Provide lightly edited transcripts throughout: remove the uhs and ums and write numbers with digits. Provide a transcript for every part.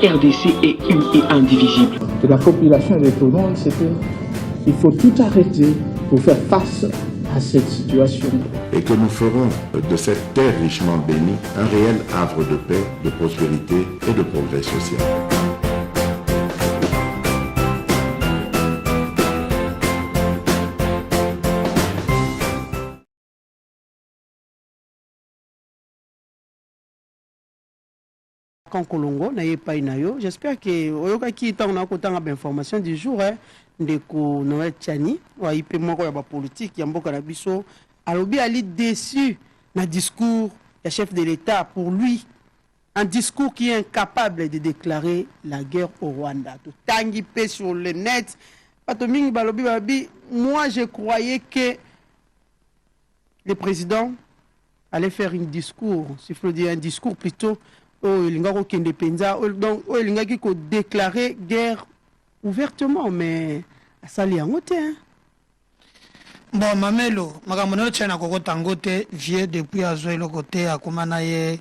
RDC est une et indivisible. De la population et de tout le monde, c'est qu'il faut tout arrêter pour faire face à cette situation. Et que nous ferons de cette terre richement bénie un réel havre de paix, de prospérité et de progrès social. Kolongo na yepai na yo, j'espère que oyoka ki tanga kotanga ba information du jour ndeko Noël Tchani wa ipe moko ya ba politique ya mboka na biso alobi ali déçu na discours ya chef de l'État. Pour lui, un discours qui est incapable de déclarer la guerre au Rwanda. Tout tangi pe sur le net patomingi balobi babi, moi je croyais que le président allait faire un discours, s'il faut dire un discours plutôt. Il a déclaré guerre ouvertement, mais ça l'est en côté. Bon, Mamelo, Magamono Tchana Koko Tangote, vieux depuis Azoé le côté, à Komanaye,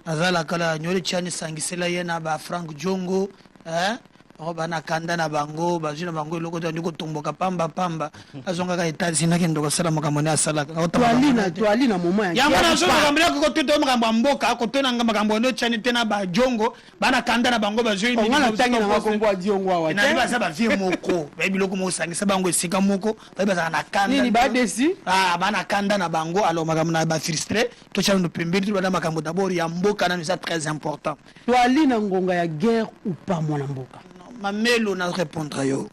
Azala Kala, Nyoli Tchani Sangisela Yena, Frank Djongo, hein? Robana kanda na bango bazina bango loko to ndiko tomboka pamba azonga ka etazi na kendo ko sala makambo asala toali na moment ya mwana zo makambo ko to makambo mboka ko to na makambo no chani tena ba jongo bana kanda na bango bazo ni ngala tangi na makombo adiongo awa na ba sa ba vie moko ba biloko mo sangisa bango esika moko ba ba na kanda ni ba desi bana kanda na bango alors makambo na ba frustré to chani no pembeli to bana makambo d'abord ya mboka na c'est très important toali na ngonga ya guerre ou pas mwana mboka. Mamelo na répondre yo.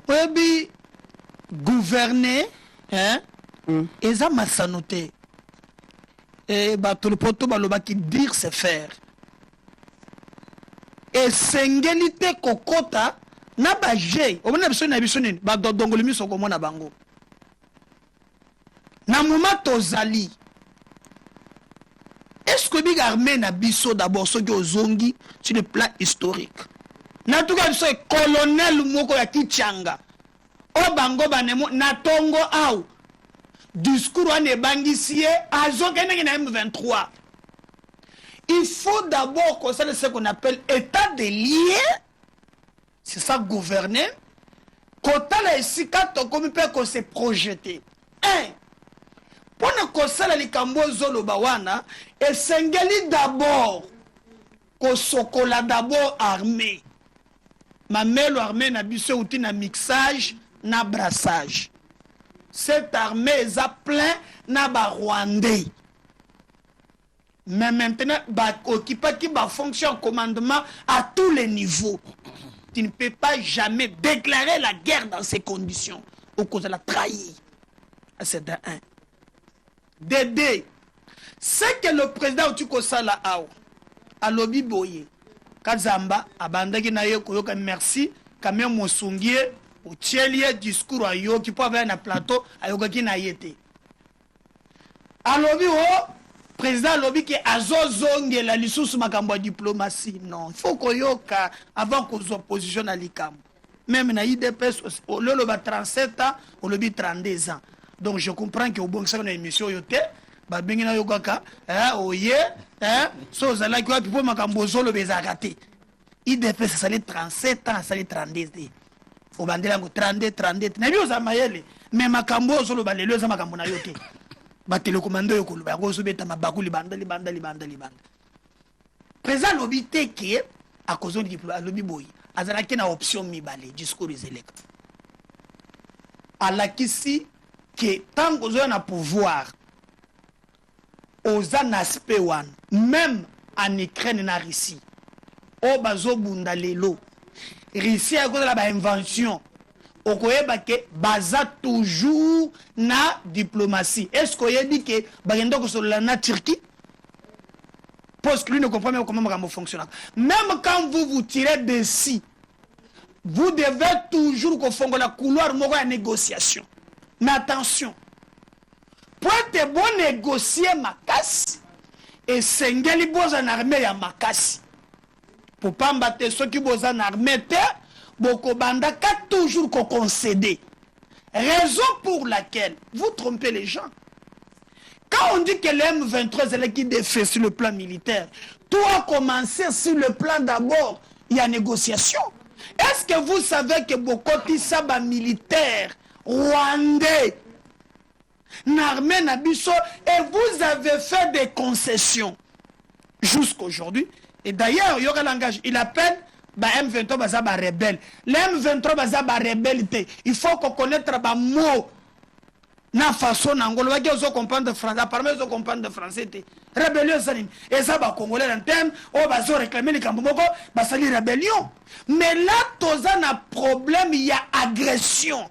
Obi gouverner hein eza masanoté. Et bato le poto baloba ki dire c'est faire. Et sengelité kokota na ba jey. O mona biso na biso nini ba dongolo miso ko mona bango. Na moment tozali. Est-ce que big armée na biso d'abord ce qui ozongi sur le plan historique? Na tout cas c'est colonel moko ya Kichanga o bango banemo na tongo au discours ane bangisie azokene na M23. Il faut d'abord qu'on sache ce qu'on appelle état des lieux, c'est ça gouverner kota la esika to comme peut qu'on se projeter un pour ne kosala likambo zolo bawana et sengeli d'abord ko sokola d'abord armée. Mamelo armée na biso outi na mixage na brassage. Cette armée est plein na ba Rwandais. Mais maintenant ba occuper qui ba fonction commandement à tous les niveaux. Tu ne peux pas jamais déclarer la guerre dans ces conditions au cause de la trahie. C'est de un. De deux. C'est que le président Otukosala Ao a lobby boye. Kazamba abandaki na yo koyoka merci quand même mosungie au tielie discours ayo qui peut avoir na plateau ayoka ki na yete alobi o président alobi ki azozonge la lisusu makambo ya diplomatie. Non, il faut koyoka avant qu'on opposition na likambo même na IDPS lolo ba 37 ans on lobi 32 ans. Donc je comprends que au bon ça na émission yote ba bengina yokaka oye so zala ki wapi po makambo zolo bezakate IDP ça sali 37 ans ça sali 32 au bandela ngo 32 na bio za mayele mais makambo zolo balelo za makambo na yote ba telecommando yokolo ba go so beta mabaku libanda président lobité qui à cause de lobi boy azala ki na option mibale discours zeleka alakisi que tant que on a pouvoir aux aspects one même en Ukraine na Russie o bazo bunda lelo Russie a cause de la invention o koyeba ke baza toujours na diplomatie. Est-ce qu'on dit que bagendo ko la na Turquie parce que lui ne comprend même comment ça fonctionne. Même quand vous vous tirez dessus vous devez toujours confondre la couloir moko ya négociation. Mais attention, pour être bon négocier makasi et sengeli boza na armée ya makasi pour pas mbattre ceux qui boza na armée te boko banda ka toujours ko concéder. Raison pour laquelle vous trompez les gens. Quand on dit que le M23 est qui défait sur le plan militaire, tout a commencé sur le plan d'abord il y a négociation. Est-ce que vous savez que Bokoti Saba militaire rwandais n'armée Nabiso et vous avez fait des concessions jusqu'aujourd'hui? Et d'ailleurs, il y aura langage, il appelle M23 Bazaba rebelle. Les M23 Bazaba rebelle, il faut qu'on connaisse les mots. Na façon n'angolo, ils ont comprendre français, apparemment ils ont comprendre français. Rébellion, et ça va congolais en terme, on va réclamer les Kambomoko, bah ça dit rébellion. Mais là, tous un problème, il y a agression.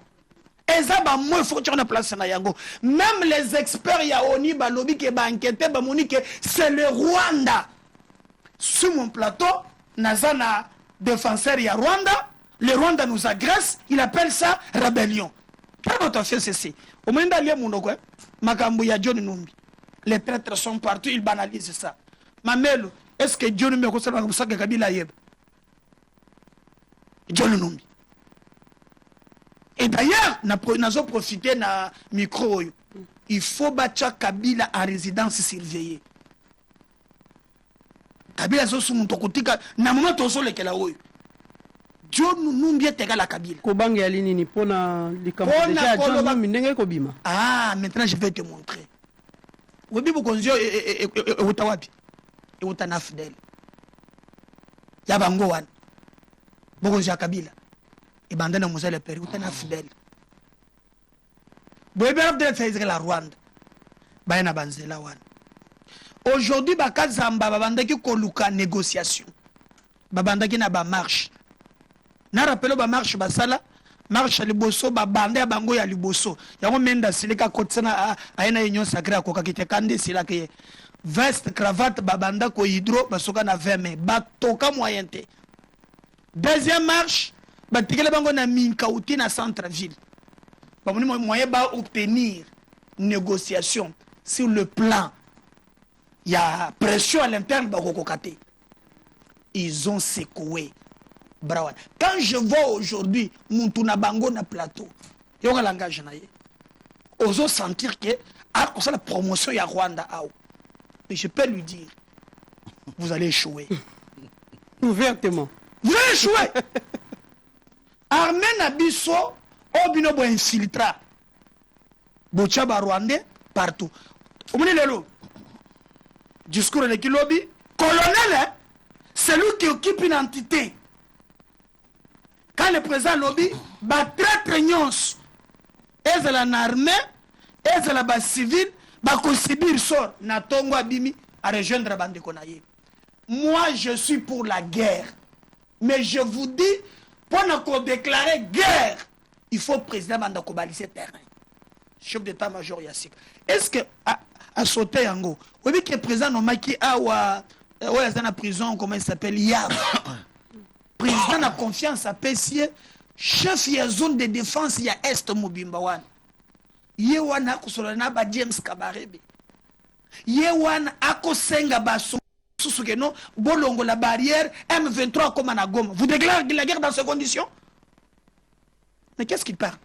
Et ça va moi, il faut que tu aies place na yango. Même les experts, il y a Oni, Balobi, qui va enquêter, que c'est le Rwanda. Sur mon plateau, Nazana défenseur, il y a Rwanda. Le Rwanda nous agresse, il appelle ça rébellion. Pas votre fait ceci. Au moment d'aller Mounoko, Makambu ya John Numbi. Les prêtres sont partout, ils banalisent ça. Mamelo, est-ce que John Numbi a conservé comme ça que Kabila Yeb? John Numbi. Et d'ailleurs, nous avons profité de micro. Il faut battre Kabila en résidence surveillée. Kabila est sur mon tokotika, na moment tozo le kela oyo. John Numbi est égal à Kabila. Kobangi alini ni pona likambo déjà John Numbi ndenge kobima. Ah, maintenant je vais te montrer. Webi bokonzio e utawapi? E utana fidèle. Ya bango wan. Bokonzio Kabila. Et bandana Moussa le Père, utana fidèle. Webi abdel fait la Rwanda. Bayana banzela wan. Aujourd'hui, Bakazamba, Babandaki Koluka négociation. Babandaki na ba marche. Na rappelé ba marche basala, marche liboso, babande bango ya liboso. Yango menda silika kotsana aina union sacrée akoka kite kande silaka veste cravate babanda ko hydro basoka na 20 mai. Batoka moyenté. Deuxième marche, batikele bango na Minkauti na centre ville. Bamoni moyen ba obtenir négociation sur le plan. Il y a pression à l'interne, ils ont secoué. Quand je vois aujourd'hui Moutouna Bango na plateau, il y a un langage. Ils ont sentir que c'est la promotion de Rwanda. Mais je peux lui dire, vous allez échouer. Ouvertement. Vous allez échouer. Armée Nabiso, Obino bo infiltra. Bochaba Rwandais partout. Vous voyez le discours de Kilobi, colonel, c'est lui qui occupe une entité. Quand le président Lobby va très traînons, et c'est l'armée, et c'est la base civile, va subir sort, na tongo abimi, à rejoindre la bande konaye. Moi, je suis pour la guerre. Mais je vous dis, pour nous déclarer guerre, il faut le président Mandako baliser terrain. Chef d'état-major Yassik. Est-ce que à sauter en go? Oui, que le président Nomaki a dans la prison, comment il s'appelle, Yab. Président a confiance à Pessier, chef de zone de défense, il y a Est Mobimbawan. Yewana Kusolana ba James Kabarebe. Yewana Akosenga Basso. Soussoukeno, Bolongo la barrière, M23 comme à Goma. Vous déclarez la guerre dans ces conditions? Mais qu'est-ce qu'il parle?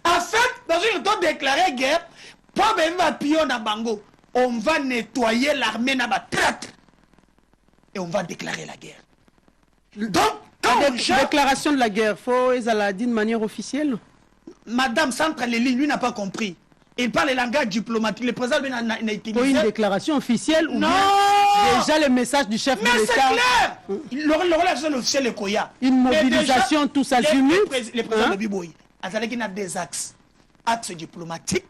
En fait, dans une temps déclaré guerre, pas même un pion à Bango. On va nettoyer l'armée na traître et on va déclarer la guerre. Donc, quand déclaration de la guerre, faut la d'une manière officielle. Madame Centre Léline, lui n'a pas compris. Il parle le langage diplomatique. Le président n'a utilisé. Faut une déclaration officielle ou non bien déjà le message du chef de l'État. Mais c'est clair. Le relation officielle est quoi? Une mobilisation, tout ça Le président de Biboy, il a des axes. Axe diplomatique,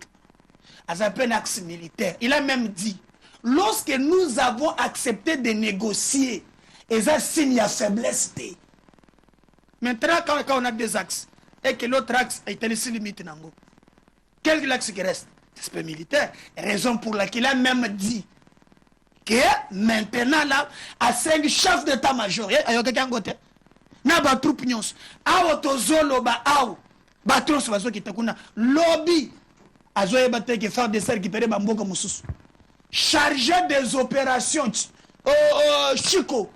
un axe militaire. Il a même dit, lorsque nous avons accepté de négocier, et ça signe à faiblesse. Maintenant, quand on a des axes, et que l'autre axe est laissé limite, quel est l'axe qui reste? L'aspect militaire. Raison pour laquelle il a même dit que maintenant, là, à 5 chefs d'état-major, il y a quelqu'un qui n'a pas de troupes. Il y a lobby qui faire des serres qui perdent Bamboka Moussous. Chargé des opérations, Chico,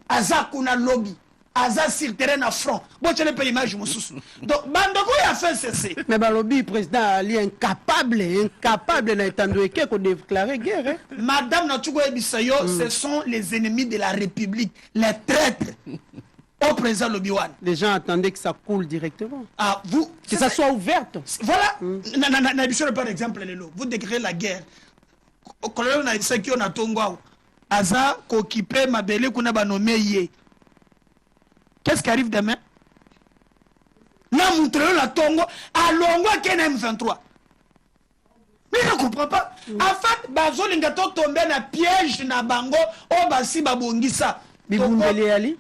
Azakuna lobby. Aza sur terrain à front. Bon, tu n'as pas l'image, Moussous. Donc, Bandoko a fait ceci. Mais le lobby, président Ali, incapable de déclarer guerre. Madame Natougo Ebisayo, ce sont les ennemis de la République, les traîtres. au président Lobiwan. Les gens attendaient que ça coule directement. Ah, vous, que ça soit ouverte. Voilà. Par exemple, vous décrétez la guerre. Colonel Naïsaki, on a Tongo. Aza, Kokipe, Mabele, qu'on a nommé Yé. Qu'est-ce qui arrive demain? Là, montrez la Tongo, à Longo, KNM23. Mais je ne comprends pas. En fait, Bazo Lingato tombé dans piège, na bango, oh, basi, babongisa. Bibundele Ali.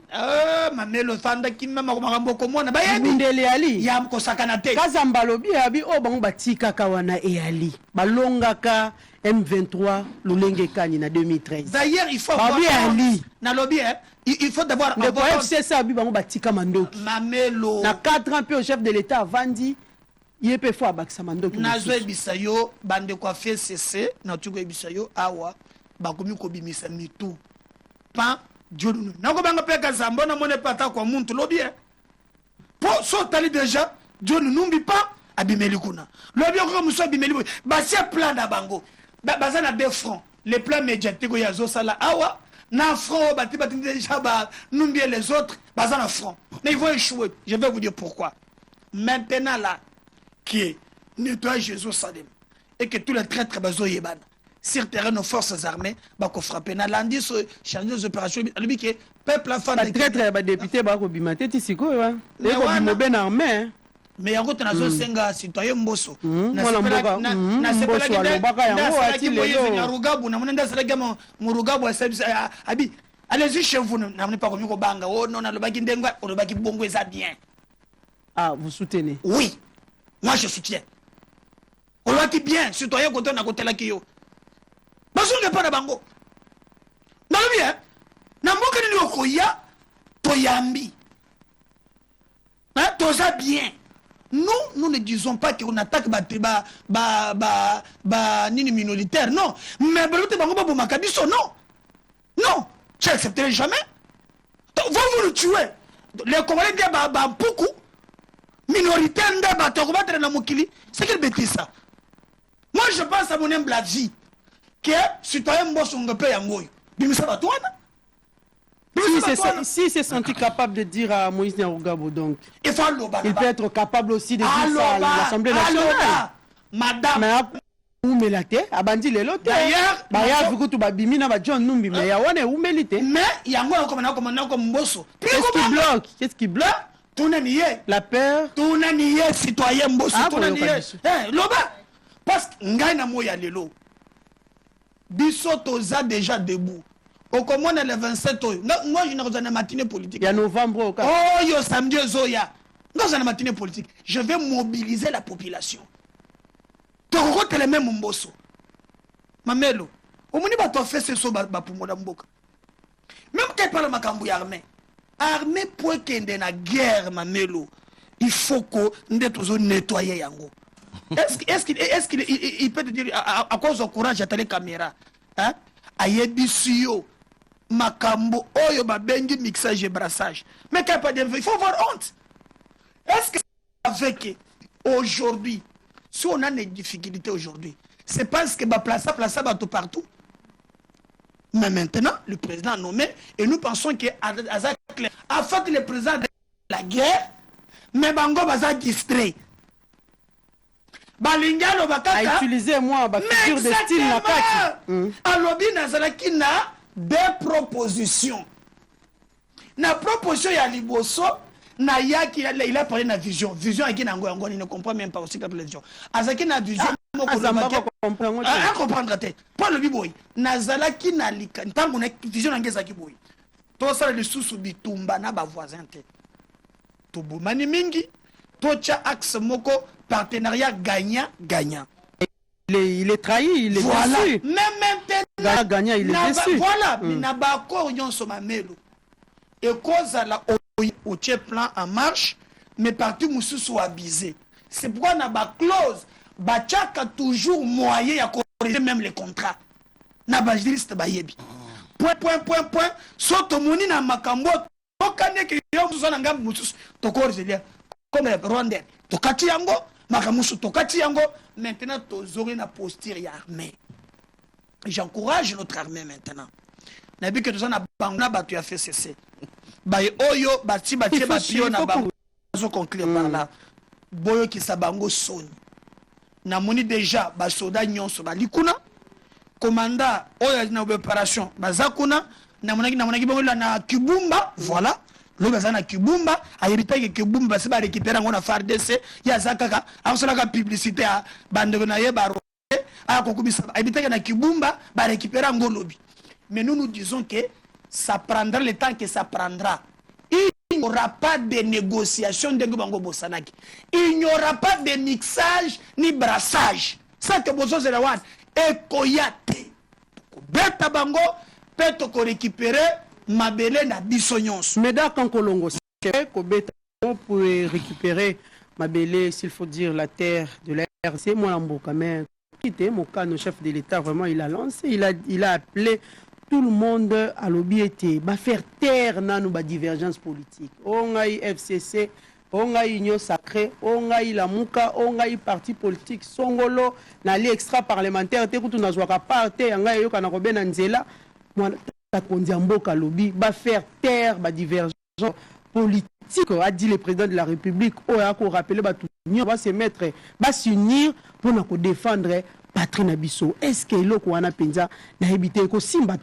Mamelo fanda kimma makambo komona bayebi. Bibundele Ali. Yam ko sakana te. Kazamba lobi abi o bango batika kawana e Ali. Balongaka M23 Lulenge Kani na 2013. D'ailleurs, il faut avoir Ali. Na lobby hein. Il faut d'abord le FCC abi bango batika mandoki. Mamelo. Na 4 ans pe au chef de l'état avandi yepe fo abakisa mandoki. Na zo bisayo bande kwa FCC na tuko bisayo awa bakomi ko bimisa mitu. Pan Dieu nous. Nako banga peka zambo na mone pata kwa muntu lobby hein. Pour sauter déjà Dieu nous n'oublie pas abimeli kuna. Lobby ko muso abimeli ba c'est plan da bango. Baza na 2 francs. Les plans médiatiques ya zo sala awa na franc bati déjà ba n'oubliez les autres baza na franc. Mais ils vont échouer. Je vais vous dire pourquoi. Maintenant là qui est nettoyage Jésus Salem et que tous les traîtres bazo yeban sur terrain nos forces armées bako frapper na lundi changer des opérations lui qui peuple enfant de traître ba député bako bimate ti siko wa e ko bimo ben armée mais yango tena zo senga citoyen mboso na sepela na rugabu na mnenda selege mu rugabu abi allez-y chez vous na pas comme ko banga oh non na lobaki ndenga o lobaki bongo eza bien. Ah, vous soutenez? Oui, moi je soutiens. On l'a dit bien, citoyen côté na côté la kiyo. Bazo ne pas na bango. Na le bien. Na mboka ni okoya toyambi. Hein, tout ça bien. Nous ne disons pas qu'on attaque nini minoritaire, non. Mais balote bango ba makabiso, non. Non, je n'accepterai jamais. Vous le tuez. Les Congolais disent beaucoup. Minoritaire, c'est quelle bêtise ça? Moi je pense à mon humble avis que citoyen Mbosongo paye en goy. Si c'est senti capable de dire à Moïse Nyarugabo, donc il peut être capable aussi de dire ça à l'Assemblée nationale. Madame. Oumelate, abandi lelo te. D'ailleurs, baya vukutu babimi na ba John Numbi mais ya wane oumelite. Mais yango comme Mboso. Qu'est-ce qui bloque? La peur. Tout n'a nié citoyen Mboso. Tout n'a nié. Loba. Parce que ngai na moya lelo. Biso toza déjà debout. Au comment le 27 oyo. Moi je n'ai pas de matinée politique. Il y a novembre au cas. Oh yo samedi zoya. Dans une matinée politique, je vais mobiliser la population. Toko tele même Mboso. Mamelo. Omoni ba to fait ce so ba pumoda mboka. Même quand parle makambu ya armée. Armée pour kende na guerre Mamelo. Il faut que nous nettoyer yango. Est-ce qu'il peut te dire à cause du courage à télé caméra hein ayebisiyo makambo oyo ba bengi mixage et brassage. Mais quand pas de il faut avoir honte. Est-ce que avec aujourd'hui si on a des difficultés aujourd'hui, c'est parce que plaça tout partout. Mais maintenant, le président a nommé et nous pensons que en fait le président de la guerre, mais Bango Baza distrait. Balingalo Bakaka a utilisé moi figure de style Nakati. Alobi Nazalaki na des propositions. Na proposition ya Liboso. Na yaki il a parlé de la vision qui n'a il ne comprend même pas aussi la vision azaki na vision comprendre te pas le biboy nazala ki na lika ntango na vision ngeza ki boy to sala le susu bitumba na ba voisin te to bomani mingi to cha axe moko partenariat gagnant il est trahi, il est voilà. déçu Même gagnant il est déçu voilà na ba accord nyonso mamelo et cause la au plan en marche, mais partout nous sont abusés. C'est pourquoi on a une clause. Bachaka toujours moyen à corriger même les contrats. Na bajuriste bayebi. Point. Soto moni na makambo. Tokane ke yo muzana ngam mususu. Tokorije comme le Rwandais. Tokati yango, makamusu tokati yango. Maintenant tozori na posture armée. J'encourage notre armée maintenant. Nabi que nous en a bangna batu ya FCC. baye oyo bati batie bapio na bango zo conclure par là boyo ki sabango soni na moni déjà ba soda nyonso ba likuna commandant oyo na opération bazakuna na monaki bongo na Kibumba voilà lo bazana Kibumba ayebita ke Kibumba se ba récupérer ngo na FARDC ya zakaka akosola ka publicité a bande na ye ba a kokubisa ayebita na Kibumba ba récupérer ngo lobi mais nous disons que ça prendra le temps que ça prendra. Il n'y aura pas de négociation de Bango Bosanaki. Il n'y aura pas de mixage ni brassage. Ça que Bozo Zerawan et Koyate. Beta Bango peut récupérer Mabele na Bissonyons. Mais d'accord, Kolongo, c'est pour récupérer Mabele, s'il faut dire la terre de la RC, moi, quand même, quitté mon cas, le chef de l'État, vraiment, il a lancé, il a appelé tout le monde à l'objet va faire taire dans nos divergences politiques. On a eu FCC, on a eu Union Sacrée, on a eu la Mouka, on a eu parti politique, Songolo, l'allée extra parlementaire, tout le monde a parté, on a eu Kanaroben Anzela, Mboka lobby va faire taire ma divergence politique, a dit le président de la République, on a rappelé, va se mettre, va s'unir pour nous défendre. Patrie Nabiso, est-ce que l'eau qu'on a penza n'a habité que Simba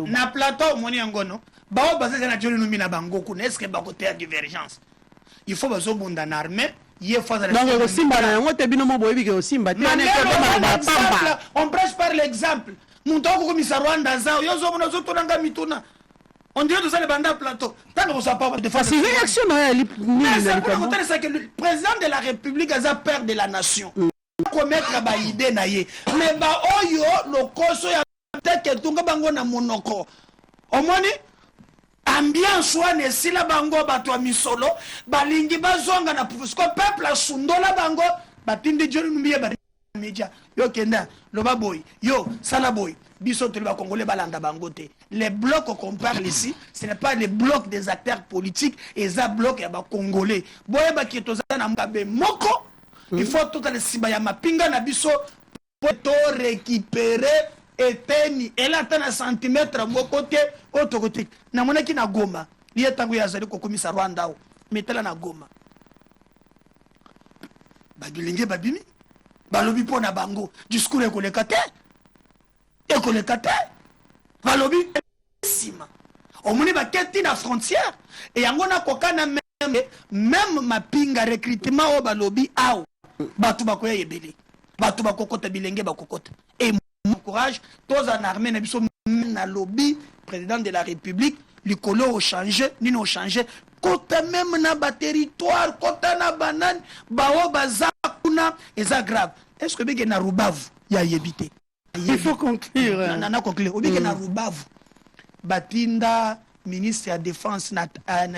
na plateau moni ngono bao basé na joli numina bango ku est-ce que bako terre divergence il faut bazo bunda na armée yé faza donc Simba na ngote bino mo boyebi ke Simba on prêche par l'exemple muntu ko komisa Rwanda za yozo mona zo tonanga mituna on dirait que ça le banda plateau tant que ça pas de face c'est réaction na mais c'est que le président de la République a peur de la nation commettre ba idée na ye mais ba oyo lokoso ya teke tunga bango na monoko omoni ambiance wane sila bango bato ya misolo balingi bazonga na puisque peuple asundola bango batindi jori numbiye ba media yo kenda loba boy yo sala boy biso toli ba congolais balanda bango te les blocs qu'on parle ici ce n'est pas les blocs des acteurs politiques et ça bloc ya ba congolais boye ba kitoza na mbabe moko. Il faut tout le sibaya mapinga na biso pour récupérer eteni et là tant centimètre mo côté autre côté na monaki na Goma lié tango ya zali ko komisa Rwanda o metela na Goma bagilinge babimi balobi pona bango discours ekolekate balobi sima omoni baketi na frontière et yango na kokana même mapinga recrutement o balobi ao batu bakoya yebele batu bakokota bilenge bakokota et encourage tous en armée na biso na lobby président de la République likolo au changer nino au changer kota même na ba territoire kota na banane bao bazakuna eza grave est-ce que bege na Rubavu ya yebite il faut conclure na conclure obike na Rubavu batinda ministre ya défense na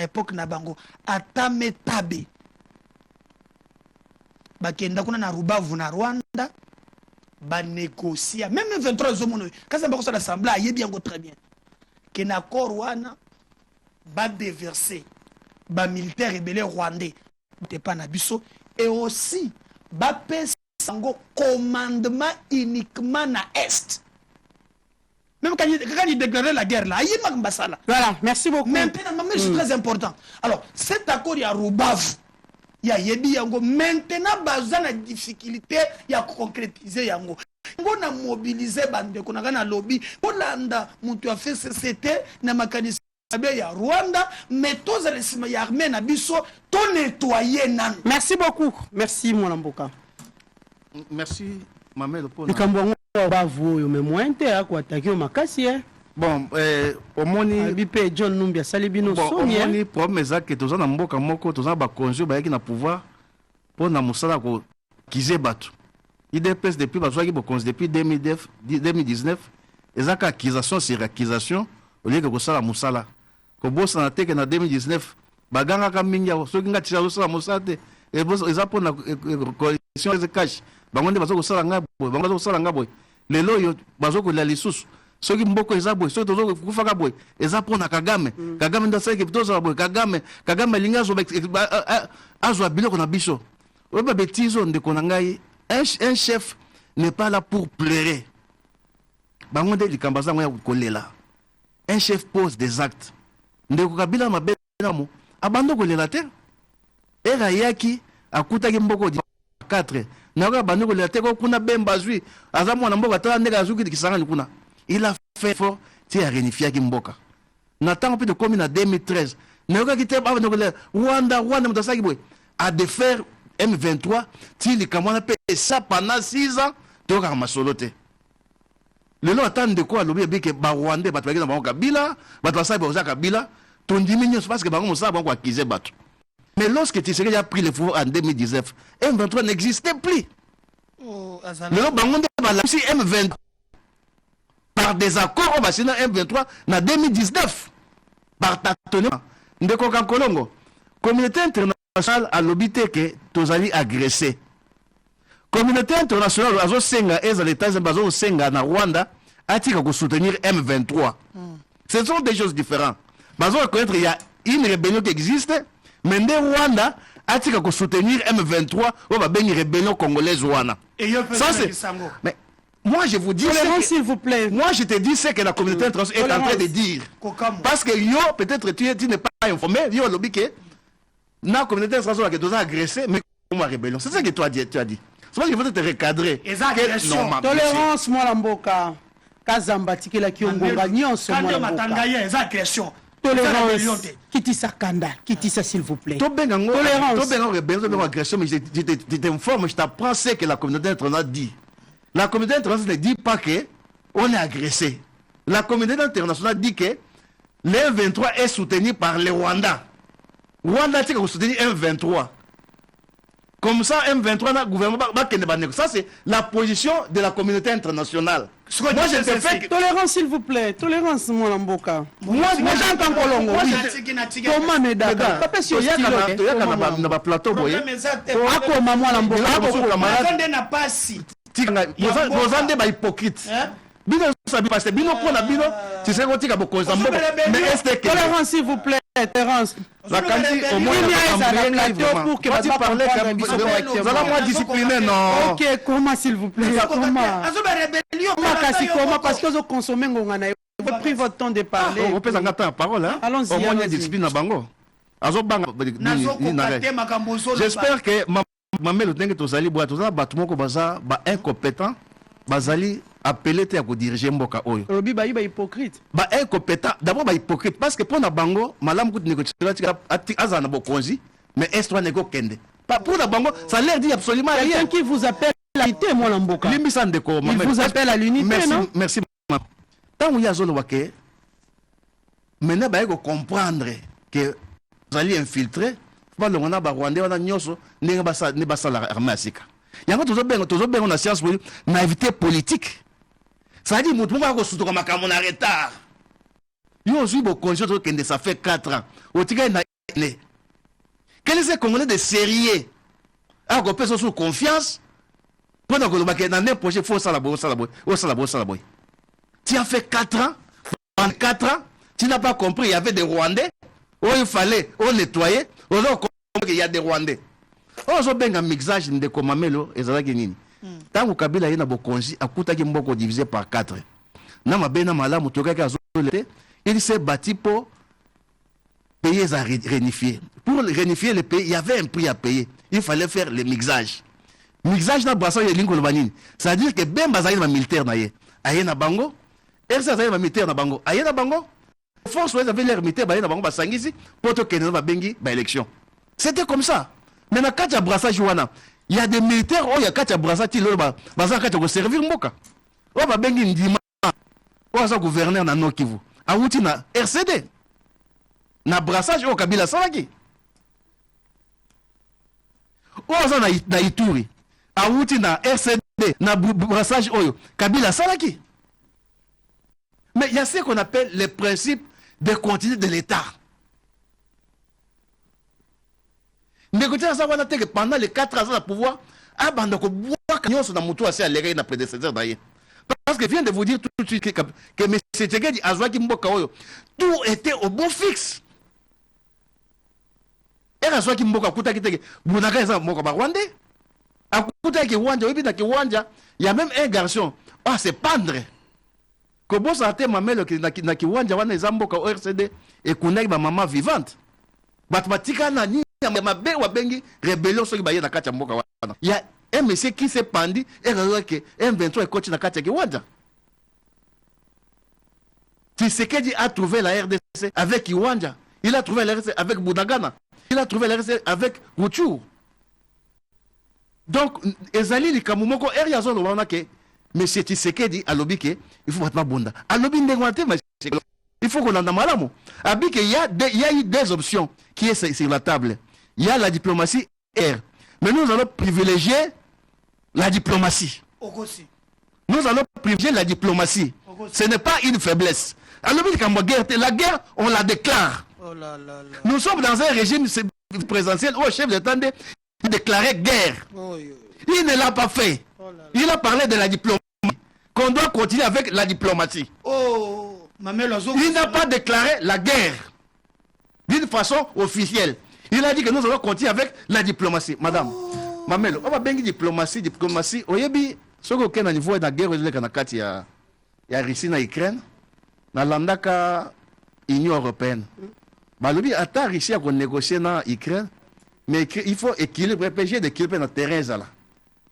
époque na bango atame tabe bakenda kuna na Rubavu na Rwanda ba négocier même 23 zomono quand ça bako ça l'assemblée ayebi yango très bien que na Rwanda ba déverser ba militaire rebelle rwandais te pas na biso et aussi ba pesa ngo commandement uniquement na est. Même quand il déclarait la guerre là, voilà, merci beaucoup. Maintenant, c'est très important. Alors, cet accord, il y a Rubavu, il y a Yebi Yango. Maintenant, il y a une difficulté, il y a concrétiser Yango. On a mobilisé bande, on a lobby, on a fait CCT, on a mécanisme. Il y a Rwanda, mais tous les armées na biso, tout nettoyer nan. Merci beaucoup. Merci mon Mboka. Merci Mamel pour bon, omoni bipé John Numbia salibino sonia omoni problème ezake toza na mboka moko toza ba konjo ba yaki na pouvoir pour na musala ko kize batu IDPS depuis ba zwaki bo konjo depuis 2019 ezaka accusation sur accusation au lieu que ko sala musala ko bossa na teke na 2019 baganga ka mingi soki ngati cha sala musala te e bossa ezapo na coalition de cash bangonde bazo ko sala ngabo bango ko sala ngabo lelo yo bazo ko la lisusu soki mboko eza boy soki tozo kufaka boy eza pona Kagame Kagame ndo seke tozo boy Kagame linga zo azwa biloko na biso oba betizo ndeko na ngai un chef n'est pas là pour pleurer bango de likambaza ngoya kolela un chef pose des actes ndeko Kabila mabe namo abando kolela te era yaki akutaki mboko di 4 naka bando kolela te ko kuna bemba zui aza mwana mboka tala ndeka azuki kisanga kuna il a fait fort ti a réunifié ki mboka na tango pe de commune en 2013 naka ki te bando kolela Rwanda mutasaki boy a de faire M23 ti likamwana pe ça pendant 6 ans to ka masolo te lelo atande ko alobi ebike ba Rwanda bato bakina bango Kabila bato basabi ba Kabila tondimi nyonso parce que bango mosala bango akize bato. Mais lorsque Tshisekedi a pris le pouvoir en 2019 M23 n'existait plus. Lelo bango nde balapsi M23 par désaccord on va signer M23 en 2019 par tâtonnement ndeko Kankolongo communauté internationale a lobité que tozali agressé. Communauté internationale azo senga eza l'état bazo senga na Rwanda atika ko soutenir M23. Ce sont des choses différentes. Bazo reconnaître il y a une rébellion qui existe mais nde Rwanda atika ko soutenir M23 ou ba bengi rébellion congolaise wana. Ça c'est mais moi je vous dis s'il vous plaît. Moi je te dis ce que la communauté internationale est en train de dire. Parce que yo peut-être tu n'es pas informé, yo lobby que na communauté internationale que tu as agressé mais comme rébellion. C'est ça que tu as dit. C'est parce qu'il faut te recadrer. Tolérance, moi, Lamboka. Kazamba, Tikela, Kiongonga, Nyonso, moi, Lamboka. Tolérance. Quitte ça, Kanda. Quitte ça, s'il vous plaît. Tolérance. Mais je t'informe, je t'apprends ce que la communauté internationale dit. La communauté internationale ne dit pas qu'on est agressé. La communauté internationale dit que l'M23 est soutenu par le Rwanda. Rwanda, c'est soutenu M23. Comme ça, M23, le gouvernement, ça c'est la position de la communauté internationale. Moi, je te fais... Tolérance, s'il vous plaît. Tolérance, mon Lamboka. Moi, j'entends Kolongo. Comment me d'accord? Papa, si on y a un plateau, vous voyez. Ako, maman Lamboka. Vous êtes des hypocrites. Bino sabi parce que bino pona bino tu sais qu'on tika bokonza mboko mais est-ce que tolérance s'il vous plaît tolérance la kanti au moins pour que tu parles ça moi discipliné non OK comment s'il vous plaît comment comment parce que vous consommez ngona vous pris votre temps de parler on peut s'engager en parole hein allons-y au moins il y a discipline na bango azo banga j'espère que mamelo ndenge tozali boa tozala bato moko baza ba incompétent bazali appelé à diriger mboka oyo. Robi ba hypocrite. Ba incompétent, d'abord ba hypocrite parce que pour na bango malam ko négocier azana bokonzi mais est-ce négo kende. Pas pour na bango, ça l'air dit absolument rien. Quelqu'un qui vous appelle à l'unité moi Lamboka. Il vous appelle à l'unité non? Merci. Tant où y a zone wake maintenant ba comprendre que vous allez infiltrer pas le wana ba Rwanda wana nyoso ne basa la armée asika. Yango tozo bengo na science politique naïveté politique. Ça dit mutu ngako sutoka makambo na retard. Yo zui bo conjoint que ça fait 4 ans. Otika na ne. Quel est ce Congolais de sérieux? Ah ko personne sous confiance. Pendant que le baké dans un projet faut ça la boy. Tu as fait 4 ans. En 4 ans, tu n'as pas compris, il y avait des Rwandais. Oh il fallait nettoyer. On a compris qu'il y a des Rwandais. Oh zo benga mixage de komamelo ezalaki nini tango Kabila yena bokonzi akutaki mboko divisé par 4 na mabena malamu tokaki azolete il s'est bâti pour payer à réunifier. Pour réunifier le pays il y avait un prix à payer, il fallait faire le mixage na brassard ya lingo lobanini, c'est à dire que ben bazali na militaire na ye ayena bango RC azali na militaire na bango ayena bango force ouais avait l'air militaire bayena bango basangisi poto kenena ba bengi ba élection. C'était comme ça. Mais dans le brassage, il y a des militaires, il y a un brassage qui va servir Mboka. Il y a un Ndima, il y a un gouverneur dans Nord Kivu. Il y a un RCD. Il y a un brassage au Kabila Salaki. Il y a un Ituri. Il y a un RCD. Il y a un brassage au Kabila Salaki. Mais il y a ce qu'on appelle les principes de continuité de l'État. Négocier ça que pendant les 4 ans de pouvoir, abandonner boire cagnon dans moto assez aléré na prédécesseur d'ailleurs. Parce que vient de vous dire tout de suite que M. Tshisekedi Azwaki Mboka oyo tout était au bon fixe. Et Azwaki Mboka kuta kiteke bunaka za Mboka ba Rwandais. Akuta ki Rwanda obi na ki Rwanda, il y a même un garçon. Ah c'est Pandre. kobosana te mamelo na kiwanja wana eza mboka RCD ekunaki bamama vivante bato batika na nini mabe wabengi rébellion soki baye na kati ya mboka wana ya un monsieur qui s'est pandi que M23 ekoti na kati ya kiwanja. Tshisekedi a trouvé la RDC avec Kiwanja, il a trouvé la RDC avec Bunagana, il a trouvé la RDC avec Rutshuru. Donc ezali likamumoko eriazo lo wana ke monsieur Tshisekedi alobi ke il faut battre bunda alobi ndengwate il faut qu'on en a malamu abi ke il y a eu des options qui est sur la table. Il y a la diplomatie mais nous allons privilégier la diplomatie. Nous allons privilégier la diplomatie. Ce n'est pas une faiblesse. Alors, la guerre, on la déclare. Oh là là là. Nous sommes dans un régime présidentiel où le chef d'État a déclaré guerre. Il ne l'a pas fait. Il a parlé de la diplomatie. Qu'on doit continuer avec la diplomatie. Il n'a pas déclaré la guerre d'une façon officielle. Il a dit que nous allons continuer avec la diplomatie. Madame, Mamelo, on va bien diplomatie. Oyebi, ce qu'on a niveau de la guerre, il y a Russie na Ukraine, na landaka Union européenne. Balobi ata Russie a négocié na Ukraine, mais il faut équilibrer, PG d'équilibrer dans terrain là.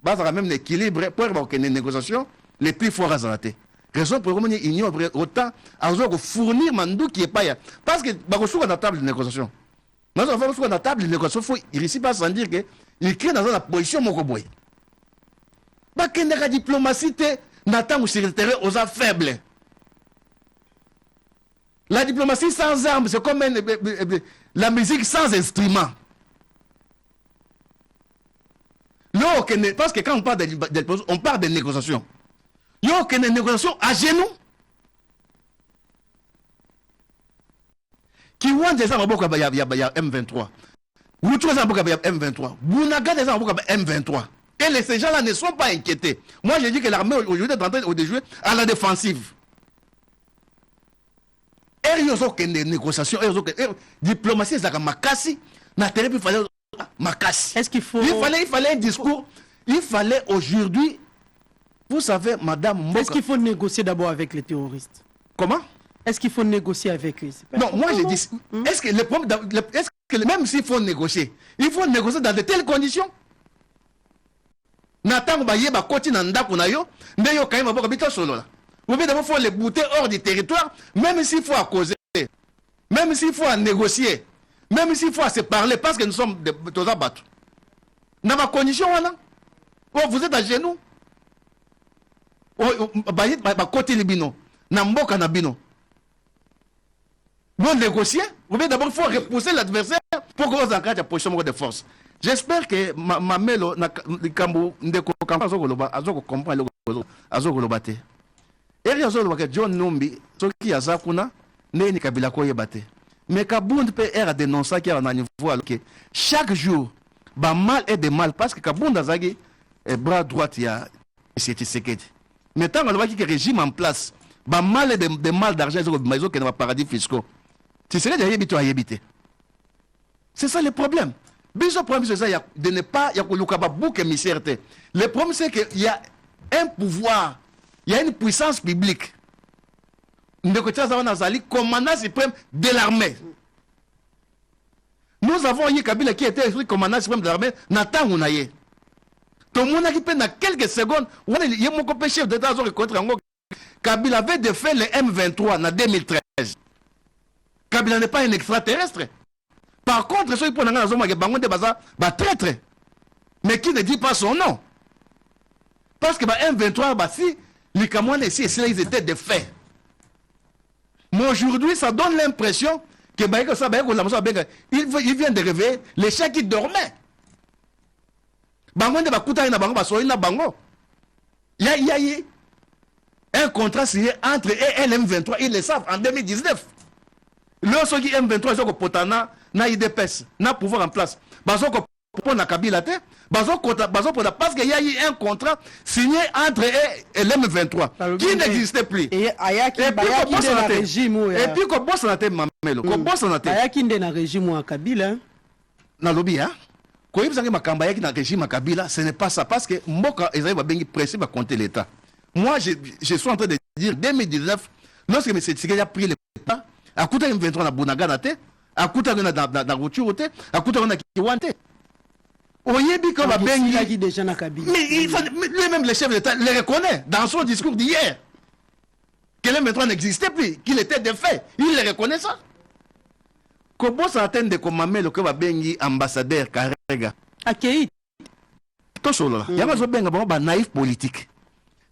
Bas même l'équilibre pour avoir une négociation les plus forts à zalaté. Raison pour que l'Union européenne autant à fournir mandou qui est pas parce que bakosu na table de négociation. Nous avons sur la table de négociation, faut ici pas sans dire que l'Ukraine dans la position moko boy. Ba la diplomatie te n'attend au secrétaire aux affaires faibles. La diplomatie sans armes, c'est comme la musique sans instrument. Parce que quand on parle de diplomatie, on parle de négociation. Il y a aucune négociation à genoux. Qui ont des gens il y a M23. Vous trouvez des gens M23. Vous n'avez des gens M23. Et ces gens-là ne sont pas inquiétés. Moi, je dis que l'armée aujourd'hui est en train de jouer à la défensive. Et il y a des négociations, diplomatie, c'est makasi. Il fallait makasi. Est-ce qu'il faut... Il fallait un discours. Il fallait aujourd'hui, vous savez, madame Mboka... Est-ce qu'il faut négocier d'abord avec les terroristes? Comment? Est-ce qu'il faut négocier avec eux? Non, moi je dis, est-ce que même s'il faut négocier, il faut négocier dans de telles conditions? Nathan Bayeba Koti Nandako Nayo, Neyo Kaima Bokabita Solo. Vous pouvez d'abord faut les bouter hors du territoire, même s'il faut à causer, même s'il faut à négocier, même s'il faut à se parler, parce que nous sommes des abattus. Dans ma condition, vous êtes à genoux. Côté Libino, Namboka Nabino. Vous négocier, vous pouvez d'abord faut repousser l'adversaire pour que vous en la position de force. J'espère que ma melo na kambo ndeko kampa azokoloba comprendre azokolobate. Et azoloba que John Numbi soki azakuna neni kabila ko yebate. Mais Kabund peut a dénoncé qu'il y a un niveau que chaque jour ba mal et de mal parce que Kabund azagi est bras droit il y a Tshisekedi. Mais tant on voit qu'il y a un régime en place, ba mal et de mal d'argent ils ont paradis fiscaux. Tshisekedi a yebito a yebité. C'est ça le problème. Le problème, c'est ça, de ne pas, il y a beaucoup de le problème, c'est qu'il y a un pouvoir, il y a une puissance publique. Le commandant suprême de l'armée. Nous avons eu Kabila qui était le commandant suprême de l'armée, Nathan Ounaye. Tout le monde qui peut dans quelques secondes, il y a mon chef d'État contre Kabila avait défait le M23 en 2013. Kabila n'est pas un extraterrestre. Par contre, ceux qui prennent la zone de traître, mais qui ne dit pas son nom. Parce que M23, si les Camerounais ici, ils étaient des faits. Mais aujourd'hui, ça donne l'impression que il vient de réveiller les chiens qui dormaient. Il y a eu un contrat signé entre LM23 et les SAF en 2019. Lorsque M23 est au Potana, na IDPS, na pouvoir en place. Bazoko pour na Kabila te, parce qu'il y a eu un contrat signé entre et l'M23 qui n'existait plus. Et puis le régime et puis ko boss na te mamelo, ko boss na te. Ayaki ndena régime wa Kabila. Na lobby hein. Ko yebisanga makamba yaki na régime Kabila, ce n'est pas ça parce que mboka ezali ba bengi pressé ba compter l'état. Moi je suis en train de c'est-à-dire 2019, lorsque M. Tshisekedi a pris le pas, à coûter une 23 na Bunagana, à coûter na Routuro, à coûter na Kiwante. Oyebi comme a bengi déjà na Kabila. Mais lui-même le chef d'État le reconnaît dans son discours d'hier. Que le 23 n'existait plus, qu'il était défait. Il le reconnaît ça. Comment s'attend de commander le que va bengi ambassadeur Karega? Akei. Tout solo là. Yama zo benga bango ba naïf politique.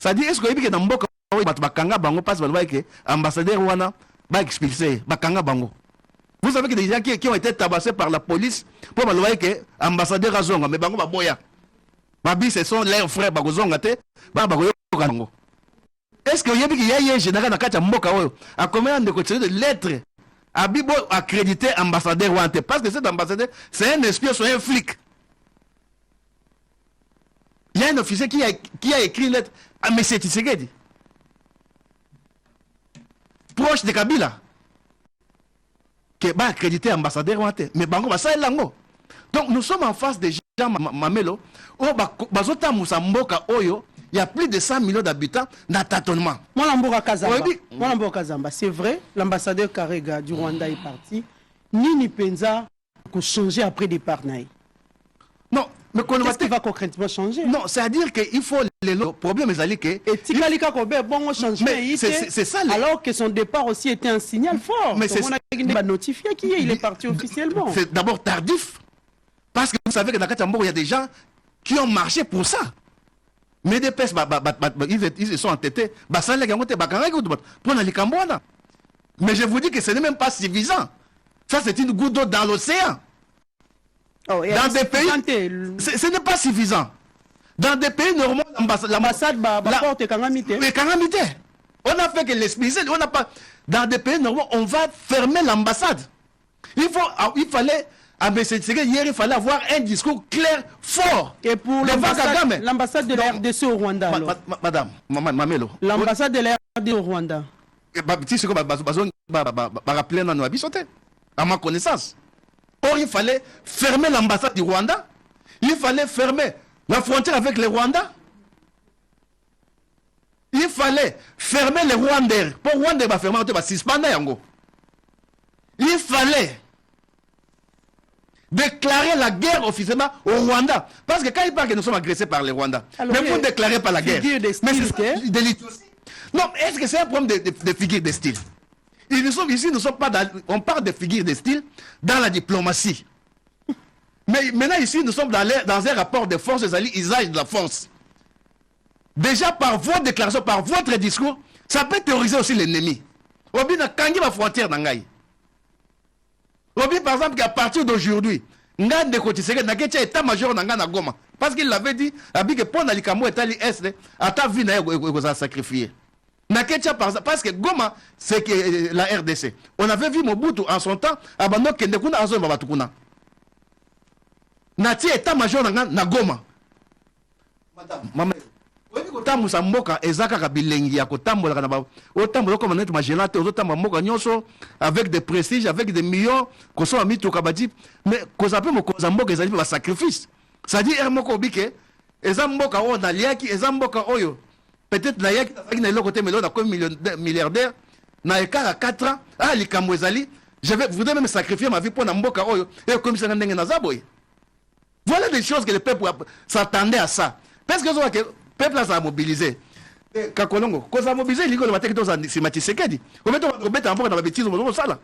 Ça dit est-ce que yebi que dans mboka ba bakanga bango passe ba que ambassadeur wana ba expulsé bakanga bango. Vous savez que des gens qui ont été tabassés par la police pour valoir que ambassadeur Azonga, mais bango baboya. Babi, ce sont leurs frères Bagozonga te, bagoyo kango. Est-ce que vous avez dit un général dans Kacha Mboka a combien de côtés de lettres à Bibo accrédité ambassadeur Wante? Parce que cet ambassadeur, c'est un espion, c'est un flic. Il y a un officier qui a écrit une lettre à M. Tshisekedi, proche de Kabila, qui est accrédité ambassadeur Wante. Mais bango ba ça est lango. Donc nous sommes en face des gens Mamelo, bazota Mousamboka Oyo, il y a plus de 100 millions d'habitants dans tâtonnement. Moi Kazamba, c'est vrai, l'ambassadeur Karega du Rwanda est parti. Nini Penza a changé après départ Naï. Non, mais qu'est-ce qui va concrètement changer? Non, c'est-à-dire qu'il faut le problème est que et Tikalika Kobe bon changement c'est ça alors que son départ aussi était un signal fort. Mais c'est on a notifié qu'il est parti officiellement. C'est d'abord tardif. Parce que vous savez que dans Katambo, il y a des gens qui ont marché pour ça. Mais des pèses, ils se sont entêtés. Mais je vous dis que ce n'est même pas suffisant. Ça, c'est une goutte d'eau dans l'océan. Oh, dans des pays, ce n'est pas suffisant. Dans des pays normaux, l'ambassade on a fait que l'esprit, on n'a pas. Dans des pays normaux, on va fermer l'ambassade. Il fallait. À Tshisekedi, hier, il fallait avoir un discours clair, fort. Et pour l'ambassade de la RDC au Rwanda. Madame, Mamelo. L'ambassade de la RDC au Rwanda. À ma connaissance. Or, il fallait fermer l'ambassade du Rwanda. Il fallait fermer la frontière avec le Rwanda. Il fallait fermer les Rwandais. Pour Rwanda, il va fermer il fallait déclarer la guerre officiellement au Rwanda. Parce que quand il parle que nous sommes agressés par les Rwandais, mais vous ne déclarez pas la guerre. Mais c'est de aussi. Non, est-ce que c'est un problème de figure de style? Ici, nous sommes pas dans, on parle de figure de style dans la diplomatie. Mais maintenant, ici, nous sommes dans un rapport de force, c'est-à-dire usage de la force. Déjà, par votre déclaration, par votre discours, ça peut terroriser aussi l'ennemi. Obi na kangi la frontière nangai. Obi, par exemple, qu'à partir d'aujourd'hui, nga de Tshisekedi na ketia état-major nanga na Goma. Parce qu'il l'avait dit, abi que pour nalikamo etali est, ata vie na yo sacrifier. Na ketia parce que Goma, c'est que la RDC. On avait vu Mobutu en son temps, abano kende kuna azo babatukuna. Na ti état-major nanga na Goma. Madame, Tamusa mboka ezaka ka bilengi ya kotambola kana ba otambola comme net magelate ozotamba mboka nyonso avec des prestiges avec des millions ko so ami to kabati mais ko zape mo ko mboka ezali ba sacrifice ça dit moko bike eza mboka o na liaki eza mboka oyo peut-être na yaki na loko te melo na comme milliardaire na ekara 4 ans ah likambo ezali je vais voudrais même sacrifier ma vie pour na mboka oyo et comme ça ndenge na zaboy. Voilà des choses que le peuple s'attendait à ça parce que le peuple a mobilisé. Kakolongo, quand a mobilisé, il y a des choses qui Tshisekedi. On met un peu dans la bêtise, on ça là.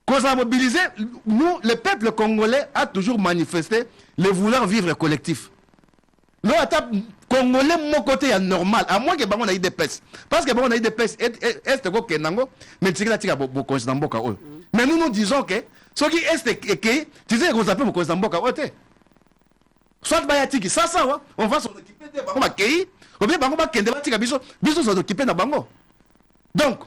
Quand a mobilisé, nous, le peuple congolais a toujours manifesté le vouloir vivre collectif. Le Congolais, mon côté est normal, à moins que on a eu des pèses. Parce que on a eu des pèses, est-ce que Kenango, mais Tshisekedi a beaucoup de Mboka. Mais nous disons que ce qui est que, tu sais qu'on s'appelle beaucoup de Mboka. Soit bayatiki ça on va s'en occuper de bango bakei ou bien bango bakende batika biso s'en occuper na bango. Donc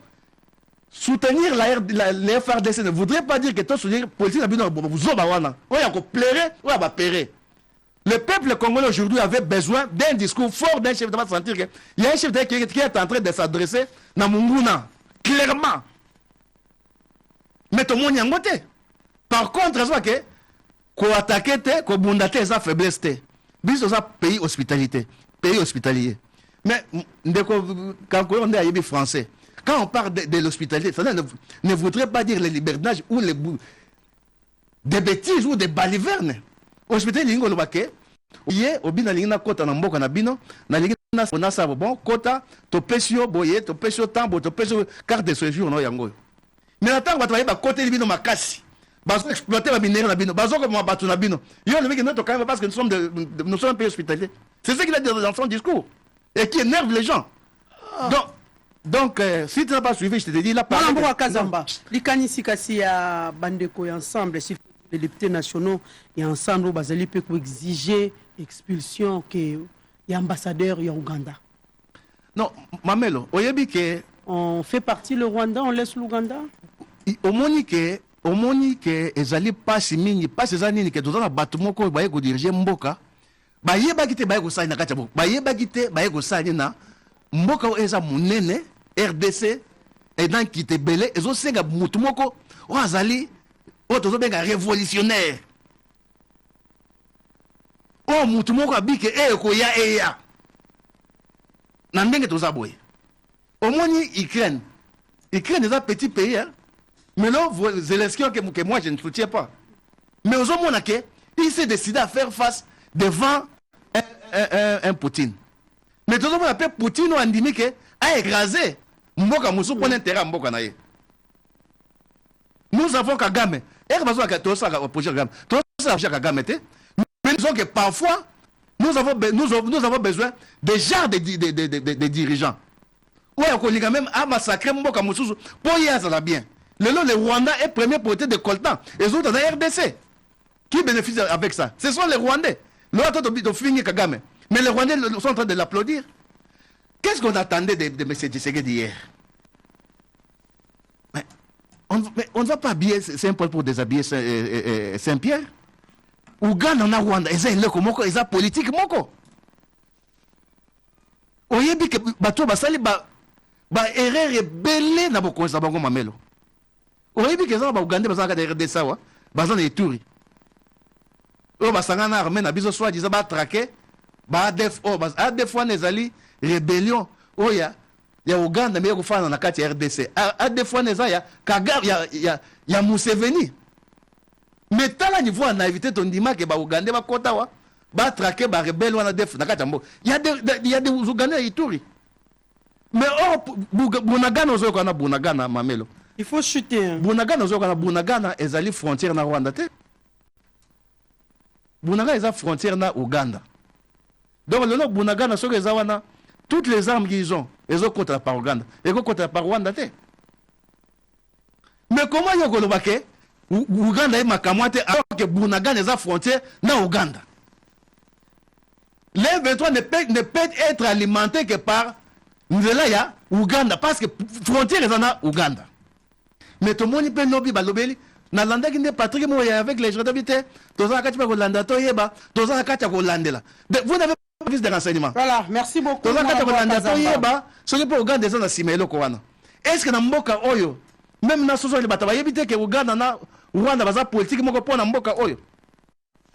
soutenir la FRDC ne voudrait pas dire que toi soutenir politique na bino vous obawana o ya ko plaire ou ya ba pere. Le peuple congolais aujourd'hui avait besoin d'un discours fort d'un chef d'État, sentir que il y a un chef d'État qui est en train de s'adresser na Munguna clairement. Mais tout le monde y a ngoté. Par contre ça que ko attaquer te ko bundate eza faiblesse te biso za pays hospitalité pays hospitalier Mais quand on est à français, quand on parle de l'hospitalité, ça ne voudrait pas dire les libertinages ou des bêtises ou des balivernes. Hospitalité, il y a des kota na mboka na bino na lingi na sa bon kota to pesio boye to pesio tambo to pesio carte de séjour no yango. Mais na tango ba côté bino makasi. Bazo exploiter ba minéraux na bino, bazo ko batu na bino. Yo le mec notre quand même parce que nous sommes un pays hospitalier. C'est ce qu'il a dit dans son discours et qui énerve les gens. Donc si tu n'as pas suivi, je te dis là par rapport à Kazamba, likanisi kasi ya bandeko ensemble si les députés nationaux et ensemble bazali peut exiger expulsion que l'ambassadeur et Ouganda. Non, Mamelo, oyebi que on fait partie le Rwanda, on laisse l'Ouganda. Au moni que ezali pasi mingi, pasi ezali que tozana batumo ko baye ko diriger mboka. Baye bagite baye ko sali na kati mboka. Baye bagite baye ko sali na mboka eza munene RDC et dans qui te belé ezo senga mutumoko o azali o tozo benga révolutionnaire. Oh, mutumoko abike ko ya na ndenge toza boye. Omoni Ukraine est un petit pays hein. Mais là Zelensky que moi je ne soutiens pas. Mais aux hommes il s'est décidé à faire face devant un Poutine. Mais tout le monde appelle Poutine ou andimi que a écrasé mboka musu pour l'intérêt mboka na ye. Nous avons Kagame. Et que ça to ça opposition Kagame. To ça Kagame te. Mais disons que parfois, nous avons besoin des genres de dirigeants. Ouais, on a même à massacrer Mboka Moussouzou pour y aller bien. Le Rwanda est premier porteur de coltan. Et les autres, dans la RDC. Qui bénéficie avec ça? Ce sont les Rwandais. L'autre, de finir Kagame. Mais les Rwandais sont en train de l'applaudir. Qu'est-ce qu'on attendait de M. Tshisekedi hier? On ne va pas habiller Saint-Paul pour déshabiller Saint-Pierre. Ouganda na Rwanda eza eleko moko eza politique moko oyebi ke bato basali ba erreur ebele na bokonza bango Mamelo oyebi ke za ba Uganda bazaka de RDC wa bazana eturi o basanga na armée na biso soit disant ba traquer ba ADF o bas ADF wana ezali rébellion oya ya Uganda mais kufana na kati ya RDC ADF wana eza ya Kagame ya Museveni. Mais tant la niveau on a évité ton dimanche que ba Ougandais ba kota wa ba traquer ba rebelle wana def na katambo il y a des Ougandais Ituri. Mais Bunagana ozo kana Bunagana Mamelo il faut chuter Bunagana ozo kana Bunagana ezali frontière na Rwanda te Bunagana eza frontière na Ouganda. Donc le Bunagana so eza wana toutes les armes qu'ils ont ezo contre par Ouganda et contre par Rwanda te. Mais comment yoko lobake Ouganda est makamwate alors que Bunagana est à frontière dans Ouganda. Les 23 ne peut être alimenté que par Nzelaya Ouganda parce que frontière est en Ouganda. Mais tout le monde peut nobi balobeli na landa qui n'est Patrick Moya avec les gens d'habiter toza kati ba kolanda to yeba toza kati ko landela. Vous n'avez pas plus de renseignements. Voilà, merci beaucoup. Toza kati ko landa to yeba so que pour Ouganda ça na simelo ko wana. Est-ce que na mboka oyo même na soso le bataba yebite que Ouganda na Rwanda baza politique moko pona mboka oyo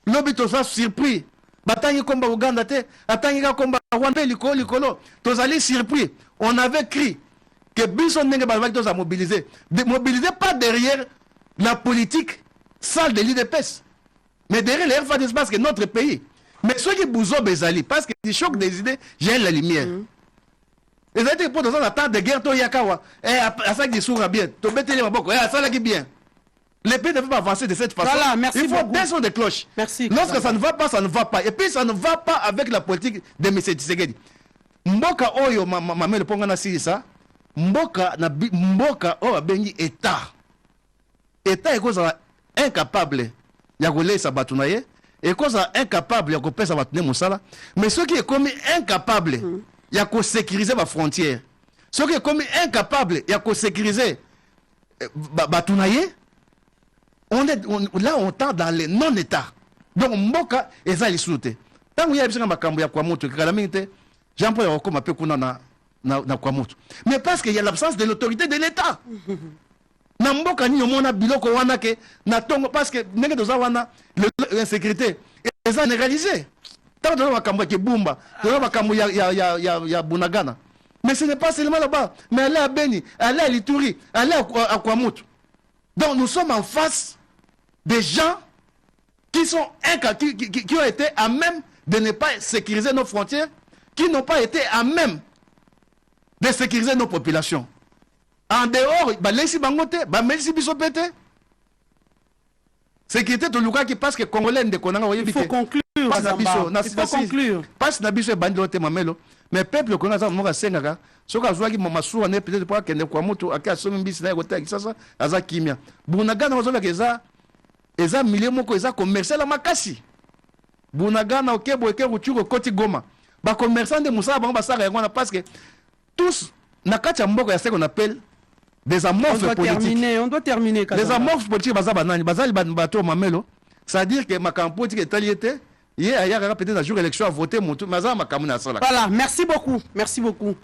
lobi toza surpris batangi komba Ouganda te atangi ka komba Rwanda likolo tozali surpris on avait cru que biso ndenge balaki toza mobiliser pas derrière la politique sale de l'UDPS mais derrière les RFA parce que notre pays mais ceux qui bouzo bezali parce que du choc des idées j'ai la lumière et ça été pour dans un temps de guerre to yakawa à ça qui soura bien to beteli maboko ça là qui bien. Les pays ne peuvent pas avancer de cette façon. Voilà, merci. Il faut des sons de cloche. Merci. Lorsque ça ne va pas, ça ne va pas. Et puis ça ne va pas avec la politique de M. Tshisekedi. Mboka oyo mamelo ponga na sisa. Mboka oyo abengi État. État est incapable ya kolesa batu na ye. Et cause incapable ya kopesa batu ne musala. Mais ceux qui est commis incapable ya ko sécuriser ba frontière. Ceux qui est commis incapable ya ko sécuriser batu na ye. Là, on tend dans les non-états. Donc, Mboka, et ça, il souhaite. Tant qu'il y a des gens qui ont Jean-Paul Yoko m'a fait na Kwamoto. Mais parce qu'il y a l'absence de l'autorité de l'État. Na Mboka ni yomona biloko wana ke na tongo parce que nenge doza wana l'insécurité est généralisée. Tant que Makambo qui Bumba, Makambo ya Bunagana. Mais ce n'est pas seulement là-bas. Mais elle est à Beni, elle est à Lituri, elle est à Kwamout. Donc nous sommes en face des gens qui ont été à même de ne pas sécuriser nos frontières, qui n'ont pas été à même de sécuriser nos populations. En dehors, laissez bangote, laissez bisopete. Sécurité de Luka qui passe que Congolais de Konanga. Il faut conclure. Il faut conclure. Passe na biso bandote mamelo. Mais peuple qu'on a ça mo ka senga. Soka zwa ki mama suwa ne peut-être pas que ne kwa moto aka so mbisi na kota kisasa aza kimia. Bunagana wazo keza eza million moko eza commercial makasi. Bunagana okebo eke ruchuro koti Goma. Ba commerçant de Moussa bango basaka yango na parce que tous na kati ya mboko ya ce qu'on appelle des amorphes politiques. On doit terminer. Les amorphes politiques bazali bato mamelo. C'est-à-dire que ma campagne politique est aliété. Il y a peut-être un jour élection à voter mon tout. Voilà, merci beaucoup. Merci beaucoup.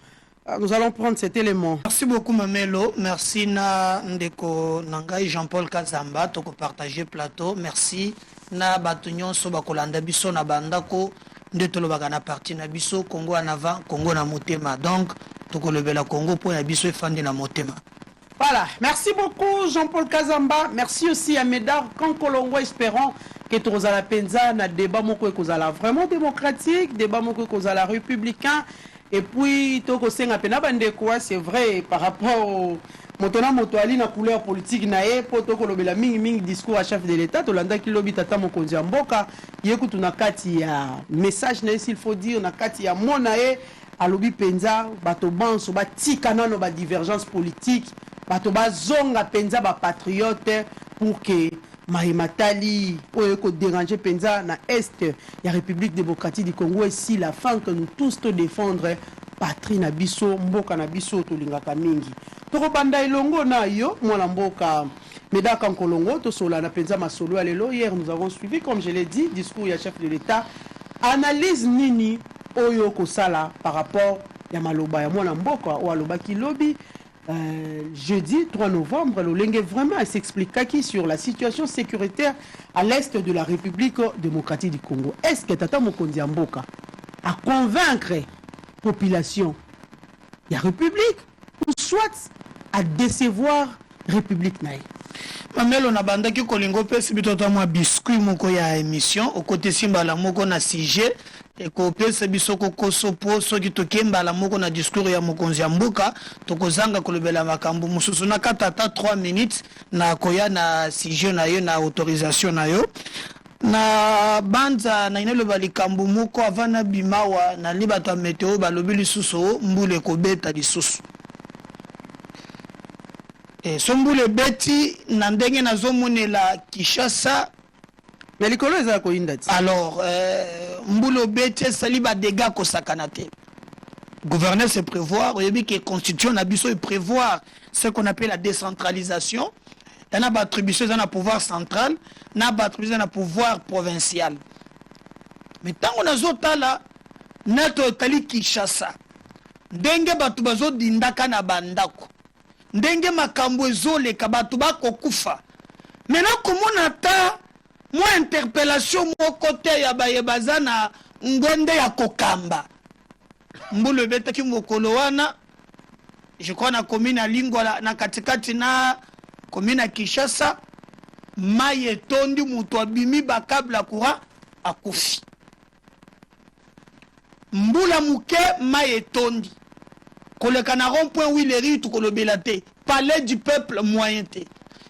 Nous allons prendre cet élément. Merci beaucoup Mamelo. Merci na ndeko nangai Jean-Paul Kazamba toko partager plateau. Merci na batunyon so bakolanda biso na bandako ndetolo bagana parti na biso Congo en avant, Congo na motema. Donc toko lebela Congo pour na biso efandi na motema. Voilà, merci beaucoup Jean-Paul Kazamba, merci aussi à Médard Kankolongo, espérons que tu as la penza na débat moko kozala vraiment démocratique, débat moko kozala républicain et puis toko senga pena bande quoi, c'est vrai par rapport au motona motoali na couleur politique na e poto ko lobela mingi discours à chef de l'état to landa ki lobi tata mokonzi ya mboka yekutu na kati ya message na s'il faut dire na kati ya mona e alobi penza bato banso ba tikana no ba divergence politique bato bazonga penza ba patriote pour que Mahimatali oyo ko déranger penza na est ya République démocratique du Congo et si la fin que nous tous te défendre patrie na biso mboka na biso to lingaka mingi to ko banda ilongo na yo mwana mboka Medaka Nkolongo to sola na penza masolo alelo. Hier nous avons suivi comme je l'ai dit discours ya chef de l'état analyse nini oyo ko sala par rapport ya maloba ya mwana mboka o aloba ki lobi jeudi 3 novembre, l'Olenge vraiment s'explique qui sur la situation sécuritaire à l'est de la République démocratique du Congo. Est-ce que Tata Mokonzi Mboka a convaincre la population de la République ou soit à décevoir la République naïe? Mamelo na banda ki kolingo pesi bitoto mwa biscuit moko ya émission au côté simbala moko na sujet et ko pesi bisoko kosopo soki tokemba la moko na discours ya mokonzi ya mboka tokozanga kolobela makambo mususu na katata 3 minutes na koya na sujet na yo na autorisation na yo na banza na inelo balikambo moko avana bimawa na libato meteo balobi lisusu mbule kobeta lisusu. Sombule beti na ndenge na zomonela Kishasa mais likolo eza ko indati. Alors mbulo beti sali ba dégâts ko sakanate. Gouverner c'est prévoir, il y a que constitution na biso prévoir ce qu'on appelle la décentralisation. Il y a ba attribution dans le pouvoir central, na ba attribution dans le pouvoir provincial. Mais tant on a zotala nato tali Kishasa. Ndenge batu bazo dindaka na bandako. Ndenge makambo ezoleka bato bakokufa mena komona ta mo interpellation mo côté ya bayebaza na ngonde ya kokamba mbulu betaki mokolo wana je crois na commune ya Lingwala na katikati na commune ya Kinshasa maye tondi muto abimi bakabla kura akufi mbula muke maye tondi koleka na rond-point Willery tout kolobela te palais du peuple moyen te.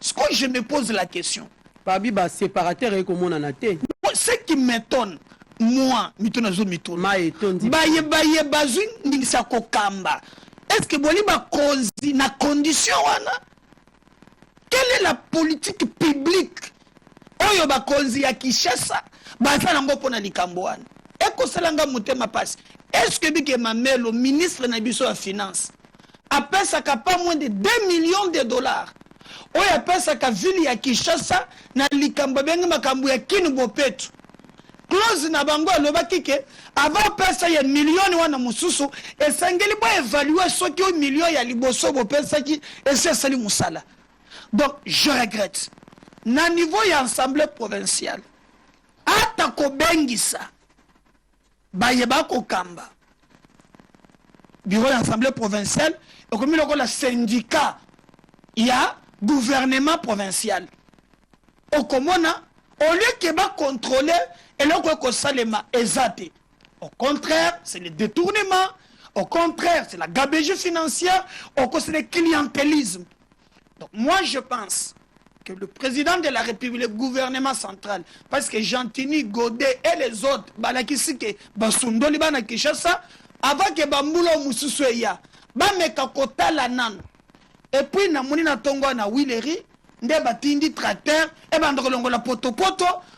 Ce que je me pose la question. Babi ba séparateur et comme on en a té. Ce qui m'étonne moi mitona zo mitona. Maye tondi. Baye bazui ndisa kokamba. Est-ce que boli ba cause na condition wana? Quelle est la politique publique? Oyo ba cause ya Kinshasa ba fa nango pona likambo wana. Eko selanga mutema passe. Est-ce que Bike Mamelo, ministre na biso ya finance, appelle ça pas moins de 2 millions de dollars? Ou appelle ça ka ville ya Kinshasa na likambo bengi makambo ya kinu bopetu. Close na bango alobaki ke avant pesa ya million wana mususu esengeli ba évaluer soki o million ya liboso bopesa ki ese sali musala. Donc je regrette. Na niveau ya assemblée provinciale ata ko bengisa bayeba kokamba bureau d'assemblée provinciale et comme le syndicat il y a gouvernement provincial au komona au lieu que ba contrôler et là quoi salema ezate au contraire c'est le détournement au contraire c'est la gabegie financière au contraire c'est le clientélisme. Donc moi je pense que le président de la République, le gouvernement central, parce que Jean-Tini, Godet et les autres, Balakisike, Basundoli, Banakishasa, avant que Bambulo Moussoussoya, Bameka Kota la nan, et puis Namouni Tongo na Willery, Nde Batindi tracteur, et Bandolongo la poto,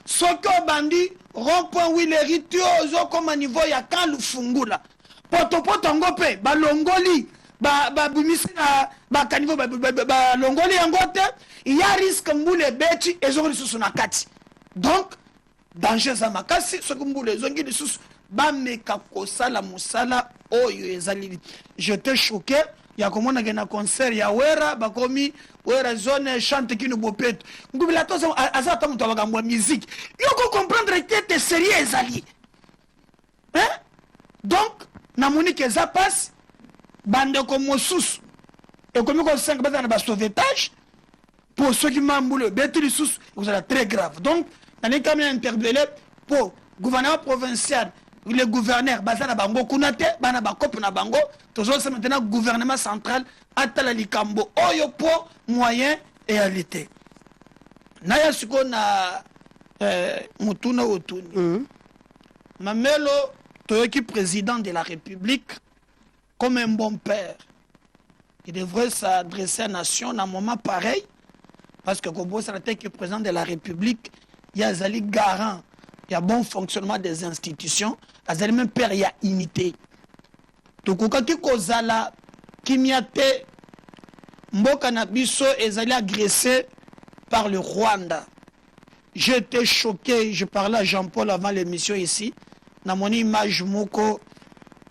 Soko Bandi, rond-point Willery, Tiozo comme niveau ya kan Lufungula, poto ngope, Balongoli, bakanivo balongoli yango te il y a risque mbule beti ezongi lisusu na kati donc danger za makasi soki mbule ezongi lisusu bameka kosala mosala oyo ezali. J'étais choqué ya komona ke na concert ya Wera bakomi Wera zone chante kino bopeto ngubila to aza ta muto bakamwa musique yoko comprendre que te sérieux ezali hein. Donc na monique eza passe bande comme Mosus et comme on 5 batailles de sauvetage pour ceux qui m'ont le bêtis sous vous êtes très grave. Donc on est quand même interpellé pour gouvernement provincial le gouverneur bazana bango kunate bana bakop na bango toujours c'est maintenant gouvernement central atala likambo oyo pour moyen et réalité naya siko na mutuna otuni mamelo toyoki président de la République comme un bon père. Il devrait s'adresser à la nation dans un moment pareil, parce que Kobo Sarate qui est président de la République, il y a Zali garant, il y a bon fonctionnement des institutions, il y a même père, il y a unité. Donc, quand Kozala, Kimiate, Mboka Nabiso, et Zali agressé par le Rwanda. J'étais choqué, je parlais à Jean-Paul avant l'émission ici, dans mon image Moko,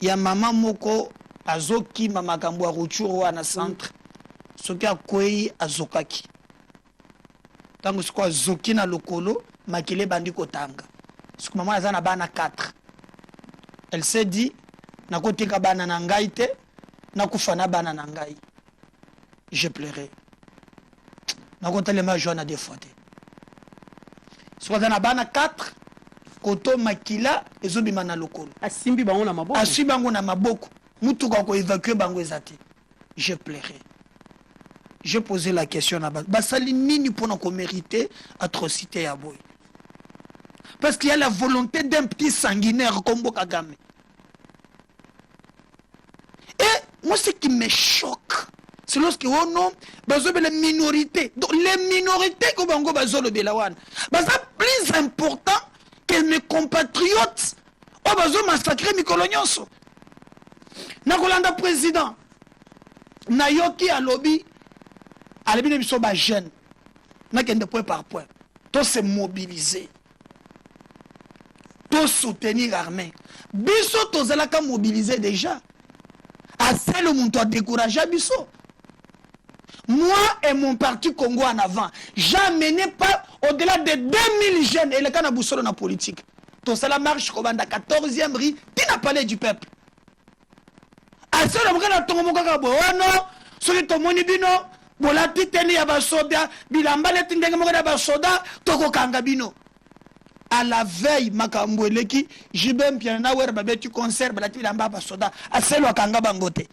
il y a maman Moko, azoki mamakambo ya ruchuru wana centre soki akwei azokaki tango siko azoki na lokolo makile bandi kotanga siko mama aza na bana 4 elle s'est dit nakotika bana na ngai te nakufa na bana na ngai je pleurais nakotelema joana des fois te siko aza na bana 4 koto makila ezobima na lokolo asimbi bango na maboko mutuka ko évacuer bango ezate. Je pleurais. Je posais la question là-bas. Basali nini pour nous mériter atrocité à boy. Parce qu'il y a la volonté d'un petit sanguinaire comme Kagame. Et moi ce qui me choque, c'est lorsque oh non, les minorités. Donc les minorités que bango bazolo belawan. Basa plus important que mes compatriotes. Oh bazo massacrer mi colonioso. Nakolanda président Nayoki à lobby à l'ébile de biso ba jeune nakende point par point to se mobiliser to soutenir l'armée biso tozalaka mobiliser déjà assez le monde doit décourager biso. Moi et mon parti Congo en avant jamais n'est pas au-delà de 2000 jeunes et le cas na boussole na politique to ça la marche comme dans 14e rue qui n'a parlé du peuple. Asala mukana tongo mukaka bo no soki tomoni bino bolati teni ya basoda bilamba leti ndenge mokana basoda toko kanga bino à la veille makambo eleki jibem piana wer babeti concert balati bilamba basoda aselo kanga bangote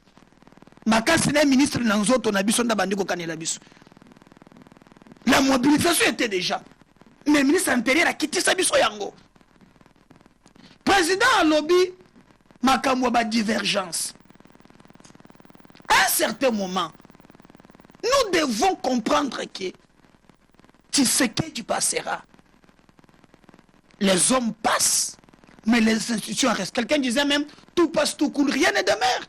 makasi na ministre na nzoto na biso nda bandiko kanela biso la mobilisation était déjà mais ministre intérieur a quitté sa biso yango président a lobby makambo ba divergence. À un certain moment, nous devons comprendre que Tshisekedi passera. Les hommes passent, mais les institutions restent. Quelqu'un disait même, tout passe, tout coule, rien n'est de mer.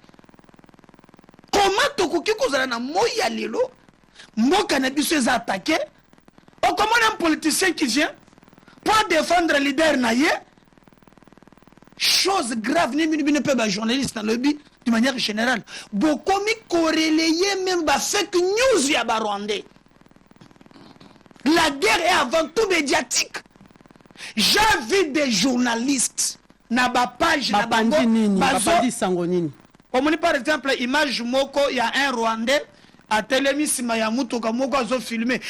Comment Tokuki Kozalana Moya Lilo, Moka Nabiso est attaqué, ou comment un politicien qui vient pour défendre le leader naïe, chose grave, ni ne peut pas journaliste dans le but. De manière générale, beaucoup corréler même ba fake news ya ba Rwandais. La guerre est avant tout médiatique. J'ai vu des journalistes na bapage na bango bapandi nini bapandi sango nini. omoni par exemple image moko ya un rwandais atelemi nsima ya mutuka moko azofilme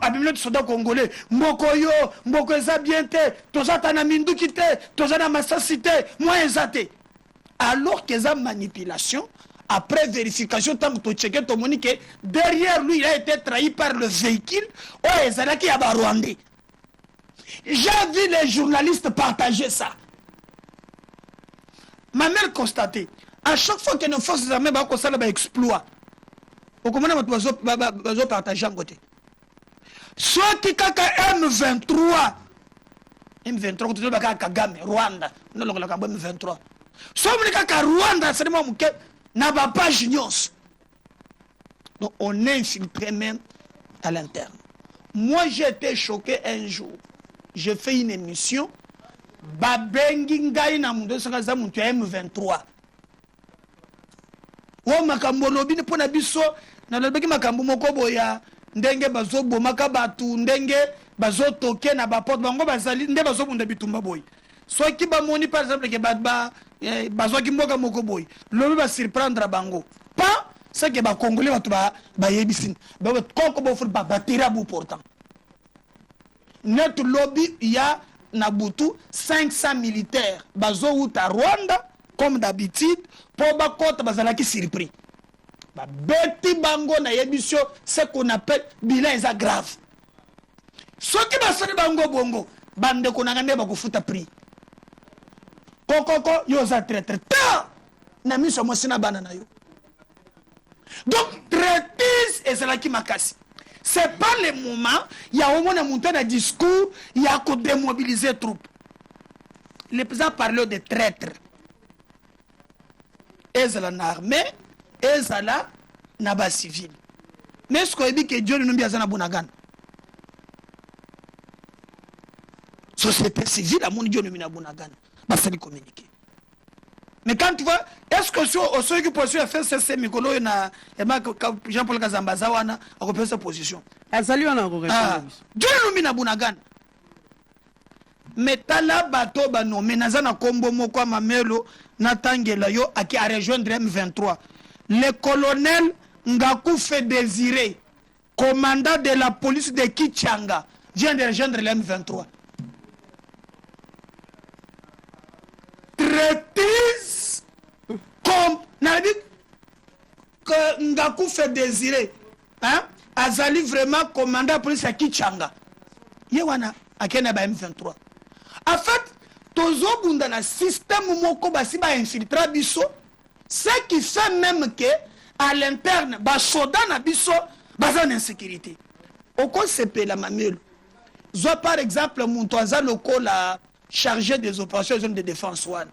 abimile soda congolais mboko yo mboko eza bien te toza ta na minduki te toza na masasi te mwa eza te alors que eza manipulation. Après vérification, tant que tu checkes ton monique, derrière lui, il a été trahi par le véhicule. Oh, Ezalaki Yaba Rwandais. J'ai vu les journalistes partager ça. Ma mère constatait, à chaque fois que nos forces armées vont exploit, au commandement de partager en côté. Soit qui kaka M23, M23, tu as Kagame, Rwanda, non, le M23. Soit qui kaka Rwanda, c'est moi qui n'a pas nyonso. Donc on est infiltré même à l'interne. Moi j'ai été choqué un jour. J'ai fait une émission. Babengi ngai na mundo sakaza muntu M23. Wo makambo lobi po na biso na lobeki makambo moko boya ndenge bazobo makabatu ndenge bazotoke na baporte bango bazali nde bazobunda bitumba boy. Soit qui ba moni par exemple que bazwa ki mboka moko boy lobi ba surprendre bango pas ce que ba congolais ba yebisine ba koko bo fur ba batira bu pourtant net lobby il y a nabutu 500 militaires bazo uta Rwanda comme d'habitude pour ba kota bazala ki surpris ba beti bango na yebisio ce qu'on appelle bilan est grave ce qui ba sori bango bongo bande ko nangande ba kufuta prix Kokoko, yo za traître. Ta! Na miso mo sina banana yo. Donc, traitise et c'est là qui m'a cassé. C'est pas le moment, il y a au moins un montant de discours, il y a qu'à démobiliser les troupes. Les présidents parlent de traîtres. Ils ont l'armée, ils ont la base civile. Mais ce qu'on dit que Dieu nous dit à Bonagan. Société civile, à mon Dieu nous dit à Bonagan. Basta ni communiquer. Mais quand tu vois, est-ce que ceux qui poursuivent FCC Mikolo na Jean-Paul Kazambaza wana a repris sa position. Azali wana ko répondre. Dieu nous mina bunagan. Mais tala bato ba no menazana kombo moko mamelo na tangela yo aki a rejoindre M23. Le colonel Ngakou fait désirer commandant de la police de Kichanga vient de rejoindre le M23. Traitise comme n'a dit que Ngakou fait désirer hein azali vraiment commandant police à Kichanga yewana akena ba M23 en fait tozo bunda na système moko basi ba infiltrer biso ce qui fait même que à l'interne ba soda na biso baza na insécurité au CP la mamelo zo par exemple Muntoaza lokola chargé des opérations de défense one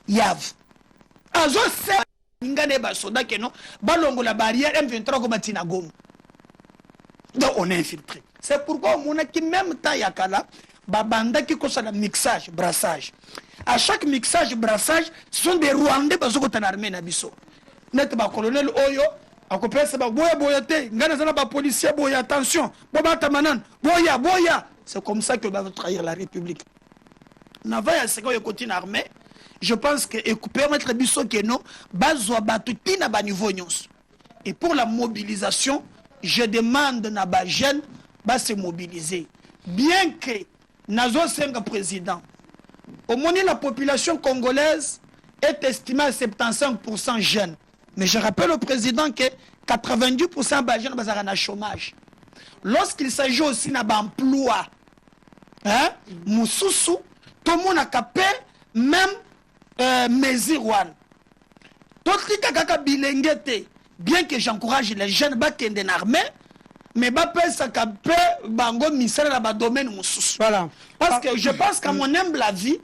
yav azo se ngane ba soda keno balongo la barrière M23 ko batina gom donc on est infiltré c'est pourquoi on a qui même temps yakala babanda qui kosa la mixage brassage à chaque mixage brassage ce sont des Rwandais bazoko tan armée na biso net ba colonel oyo akopesa ba boya te ngana zana ba policier boya attention bobata manan boya c'est comme ça que va trahir la République. Navaya seko yekoti armée, je pense que permettre biso que non bazwa batuti na ba niveau nyons. Et pour la mobilisation, je demande na ba jeune ba se mobiliser. Bien que nazo senga président, au moins la population congolaise est estimée à 75% jeune. Mais je rappelle au président que 90% ba jeunes bazara na chômage. Lorsqu'il s'agit aussi na ba emploi, hein, mususu tout le monde a capé même mesure one. Tout kaka bilengete, bien que j'encourage les jeunes à être en armée, mais ça capé bango misère dans le domaine mususu. Voilà. Parce que je pense qu'à mon humble avis,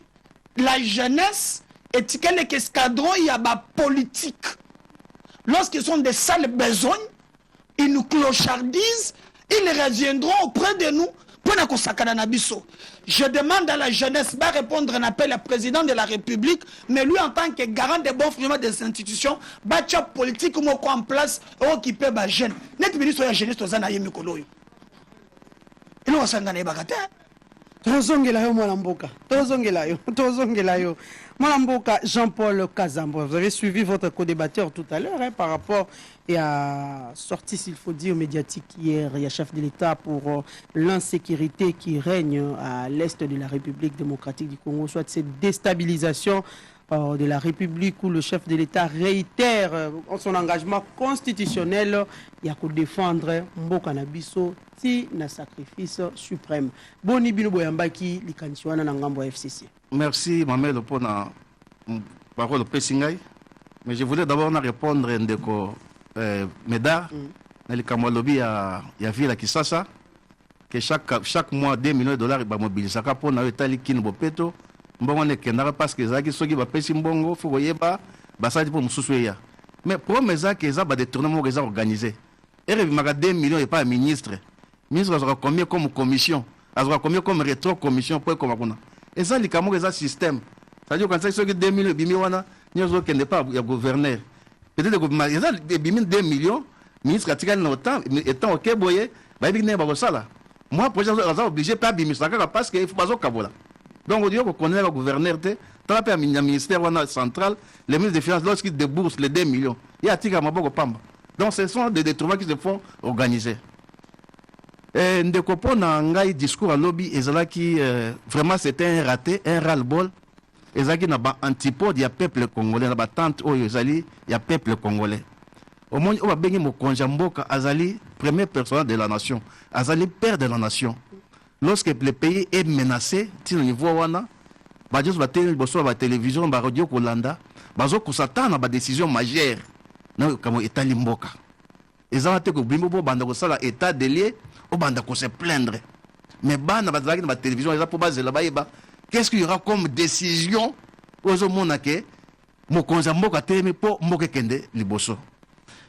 la jeunesse est quel escadron il y a ba politique. Lorsqu'ils sont des sales besognes, ils nous clochardisent, ils reviendront auprès de nous. Je demande à la jeunesse de répondre à un appel au président de la République, mais lui en tant que garant des bons fonctionnements des institutions, bâtir politique en place qui peut les jeunes. Net ministre de la jeunesse aux anaïe mikolo. Et nous on s'en gagne bagate. tozongela yo mwana mboka, tozongela yo mwana mboka. Jean-Paul Kazambo, vous avez suivi votre co-débatteur tout à l'heure par rapport à sortie, s'il faut dire, médiatique hier. Il y a chef de l'État pour l'insécurité qui règne à l'est de la République démocratique du Congo, soit cette déstabilisation de la République où le chef de l'État réitère son engagement constitutionnel. Il y a qu'à défendre Mboka Nabiso ti na sacrifice suprême. Boni bino boyambaki likanisiwana na ngambo ya FCC. Merci Mamelo pour la parole Pessingai. Mais je voulais d'abord répondre à Ndeko Médard. Dans le Kamalobi, il y a ville à Kisasa que chaque mois 2 millions de dollars va mobiliser pour na etali kin bopeto. Mbongo ne kendara parce que zaki soki ba pesi mbongo faut yeba basadi pour mususuya. Mais pour mes que ça va détournement que ça organisé. Et rebi 2 millions et pas ministre. Ministre aura combien comme commission, aura combien comme rétro commission pour comme kuna. Et ça les kamo ça système. Ça dit quand ça soki 2 millions bimi wana nyozo kende pas ya gouverneur. Peut-être que ça bimi 2 millions ministre atikali na autant étant OK boye ba bi ne ba sala. Moi projet ça obligé pas bimi ça parce que il faut pas kabola. Donc, on dit qu'on connaît le gouverneur, le ministère central, les ministres des Finances, lorsqu'ils déboursent les 2 millions, il y a Tika Maboko Pamba. Donc, ce sont des détournements qui se font organiser. Ndekopon a un discours à lobby, et qui vraiment c'était un raté, un ras-le-bol. Et ça qui n'a pas antipode, il y a peuple congolais, il y a tante, il y a peuple congolais. Au moins, on va bénir mon conjamboka, Azali, premier personnage de la nation, Azali, père de la nation. Lorsque le pays est menacé, au niveau wana, bajos ba télévision, ba radio kolanda, bazo kusata na ba décision majeure na comme état limboka. Ezala te ko bimbo banda ko sala état délié, o banda ko se plaindre. Mais bana ba na ba télévision eza pour baze la ba qu'est-ce qu'il y aura comme décision ozo monake mo konza mboka teme po mboka kende liboso.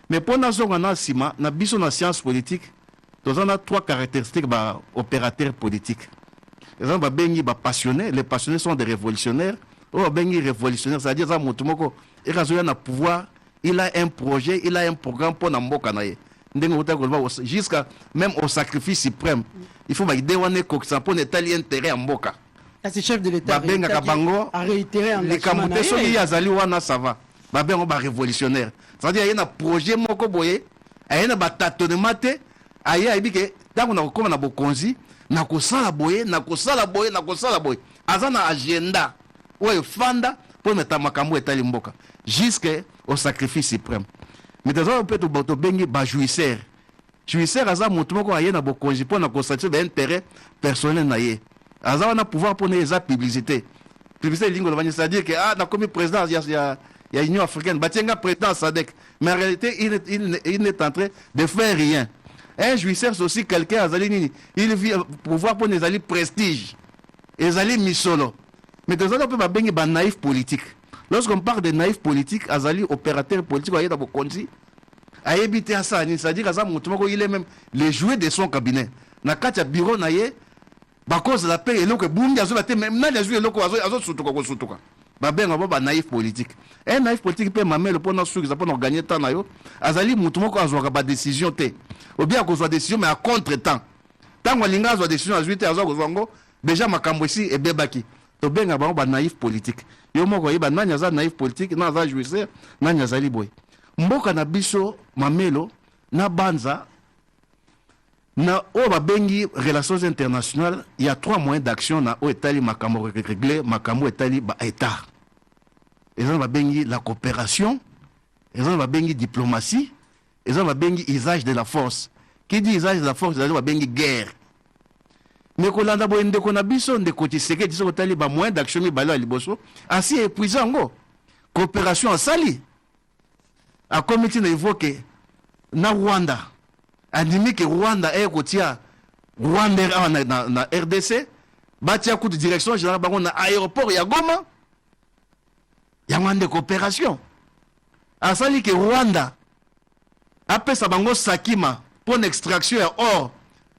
Mais pour na zonga na sima na biso na science politique. Nous avons 3 caractéristiques opérateurs politiques. Les gens passionnés, les passionnés sont des révolutionnaires. Les révolutionnaires, c'est-à-dire qu'ils ont un pouvoir, il a un projet, il a un programme pour Namboka. Jusqu'à même au sacrifice suprême. Il faut que pour n'étaler intérêt en Mboka. C'est chef de l'État a réitéré en les Camotés, ceux qui ont ça va. Ils révolutionnaire. C'est-à-dire qu'il y a un projet, il y a un tâtonnement. Aye aibike tango na kokoma na bokonzi na kosala boye azana agenda oyo fanda pour mettre makambo etali mboka jusqu'au sacrifice suprême. Mais dans peut to bengi ba jouisseur aza mutu moko aye na bokonzi pour na constater d'intérêt personnel na ye aza na pouvoir pour les publicité lingo le c'est-à-dire que na comme président il y a Union africaine batienga président SADC mais en réalité il n'est en train de faire rien. Un jouisseur, c'est aussi quelqu'un, il vit pouvoir pour les alliés prestige, les alliés misolo. Mais de ça, on peut pas baigner dans naïf politique. Lorsqu'on parle de naïf politique, Azali opérateur politique, il y a des consi, à éviter à ça, c'est-à-dire qu'il est même les jouets de son cabinet. Na katia bureau na ye, ba cause la paix et l'eau que boum, il y a zobaté même na les jouets l'eau quoi, azo sutuka. Ba ben on va naïf politique. Un naïf politique peut m'amener le point sur qu'ils apprennent à gagner temps na yo. Azali mutumoko azoka ba décision té. Ou bien qu'on soit décision mais à contre-temps. Tant qu'on linga soit décision à 8 heures zongo, déjà makambo ici et bebaki. To benga ba naïf politique. Yo moko yeba nanya za naïf politique na za jouisseur nanya zali boy. Mboka na biso mamelo na banza na o bengi relations internationales, il y a 3 moyens d'action na o etali makambo réglé, makambo etali ba état. Ils ont bengi la coopération, ils ont bengi diplomatie, ils ont bengi usage de la force. Qui dit usage de la force, ils ont bengi guerre. Mais ko landa bo ndeko na biso ndeko Tshisekedi diso tali ba moyen d'action mi balo liboso, ainsi épuisant ngo. Coopération en sali. A comité na évoqué na Rwanda. Andimi que Rwanda est kotia Rwanda na RDC batia coup de direction générale bango na aéroport ya Goma ya ngande coopération asali que Rwanda apesa bango Sakima pour extraction ya or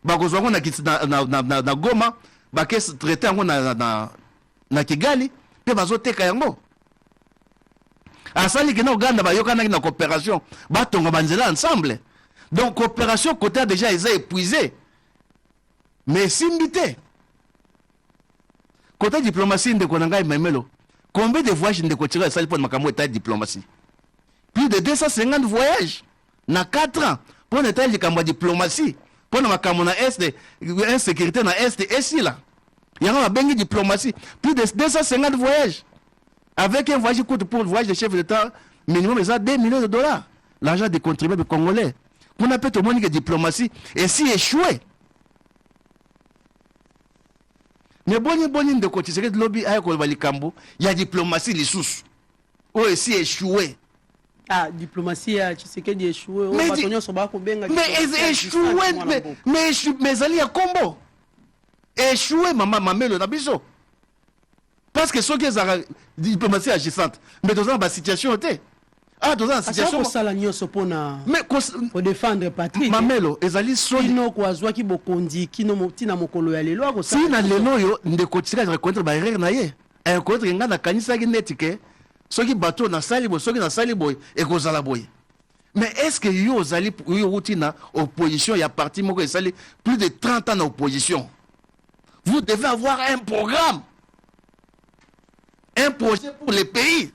bakozwa ngo na Goma bakes traité yango na Kigali pe bazoteka yango asali que na Uganda bayokana na coopération batonga banzela ensemble. Donc, coopération côté déjà, ils ont épuisé. Mais simbité. côté diplomatie ndeko na ngai Mamelo, combien de voyages ndeko tira sali pour makambo état diplomatie? Plus de 250 voyages na 4 ans pour l'état de diplomatie, pour makambo na est, insécurité na est et si là. Il y a un bengi diplomatie, plus de 250 voyages. Avec un voyage coûte pour le voyage de chef d'État minimum ça 2 millions de dollars. L'argent des contribuables congolais. On appelle tout le monde que diplomatie et si échoué. Mais bon de côté c'est que lobby a il y a diplomatie les sous. Oh et si échoué. Ah, diplomatie, tu sais qu'il a échoué. Mais échoué, mais ali à combo. Échoué, maman, Mamelo, na biso. Parce que ceux qui ont diplomatie agissante, mais dans une situation, ah, dans une situation. Mais pour défendre Patrick. Mamelo, ezali so. Kino kwa zwa ki bokondi, kino tina mokolo ya lelo ako. Si na lelo yo ndeko tsika reconnaître ba erreur na ye. Un contre nga na kanisa ki netike. Soki bateau na sali boy, soki na sali boy et kozala boy. Mais est-ce que yo zali yo utina opposition ya parti moko sali plus de 30 ans en opposition. Vous devez avoir un programme. Un projet pour le pays.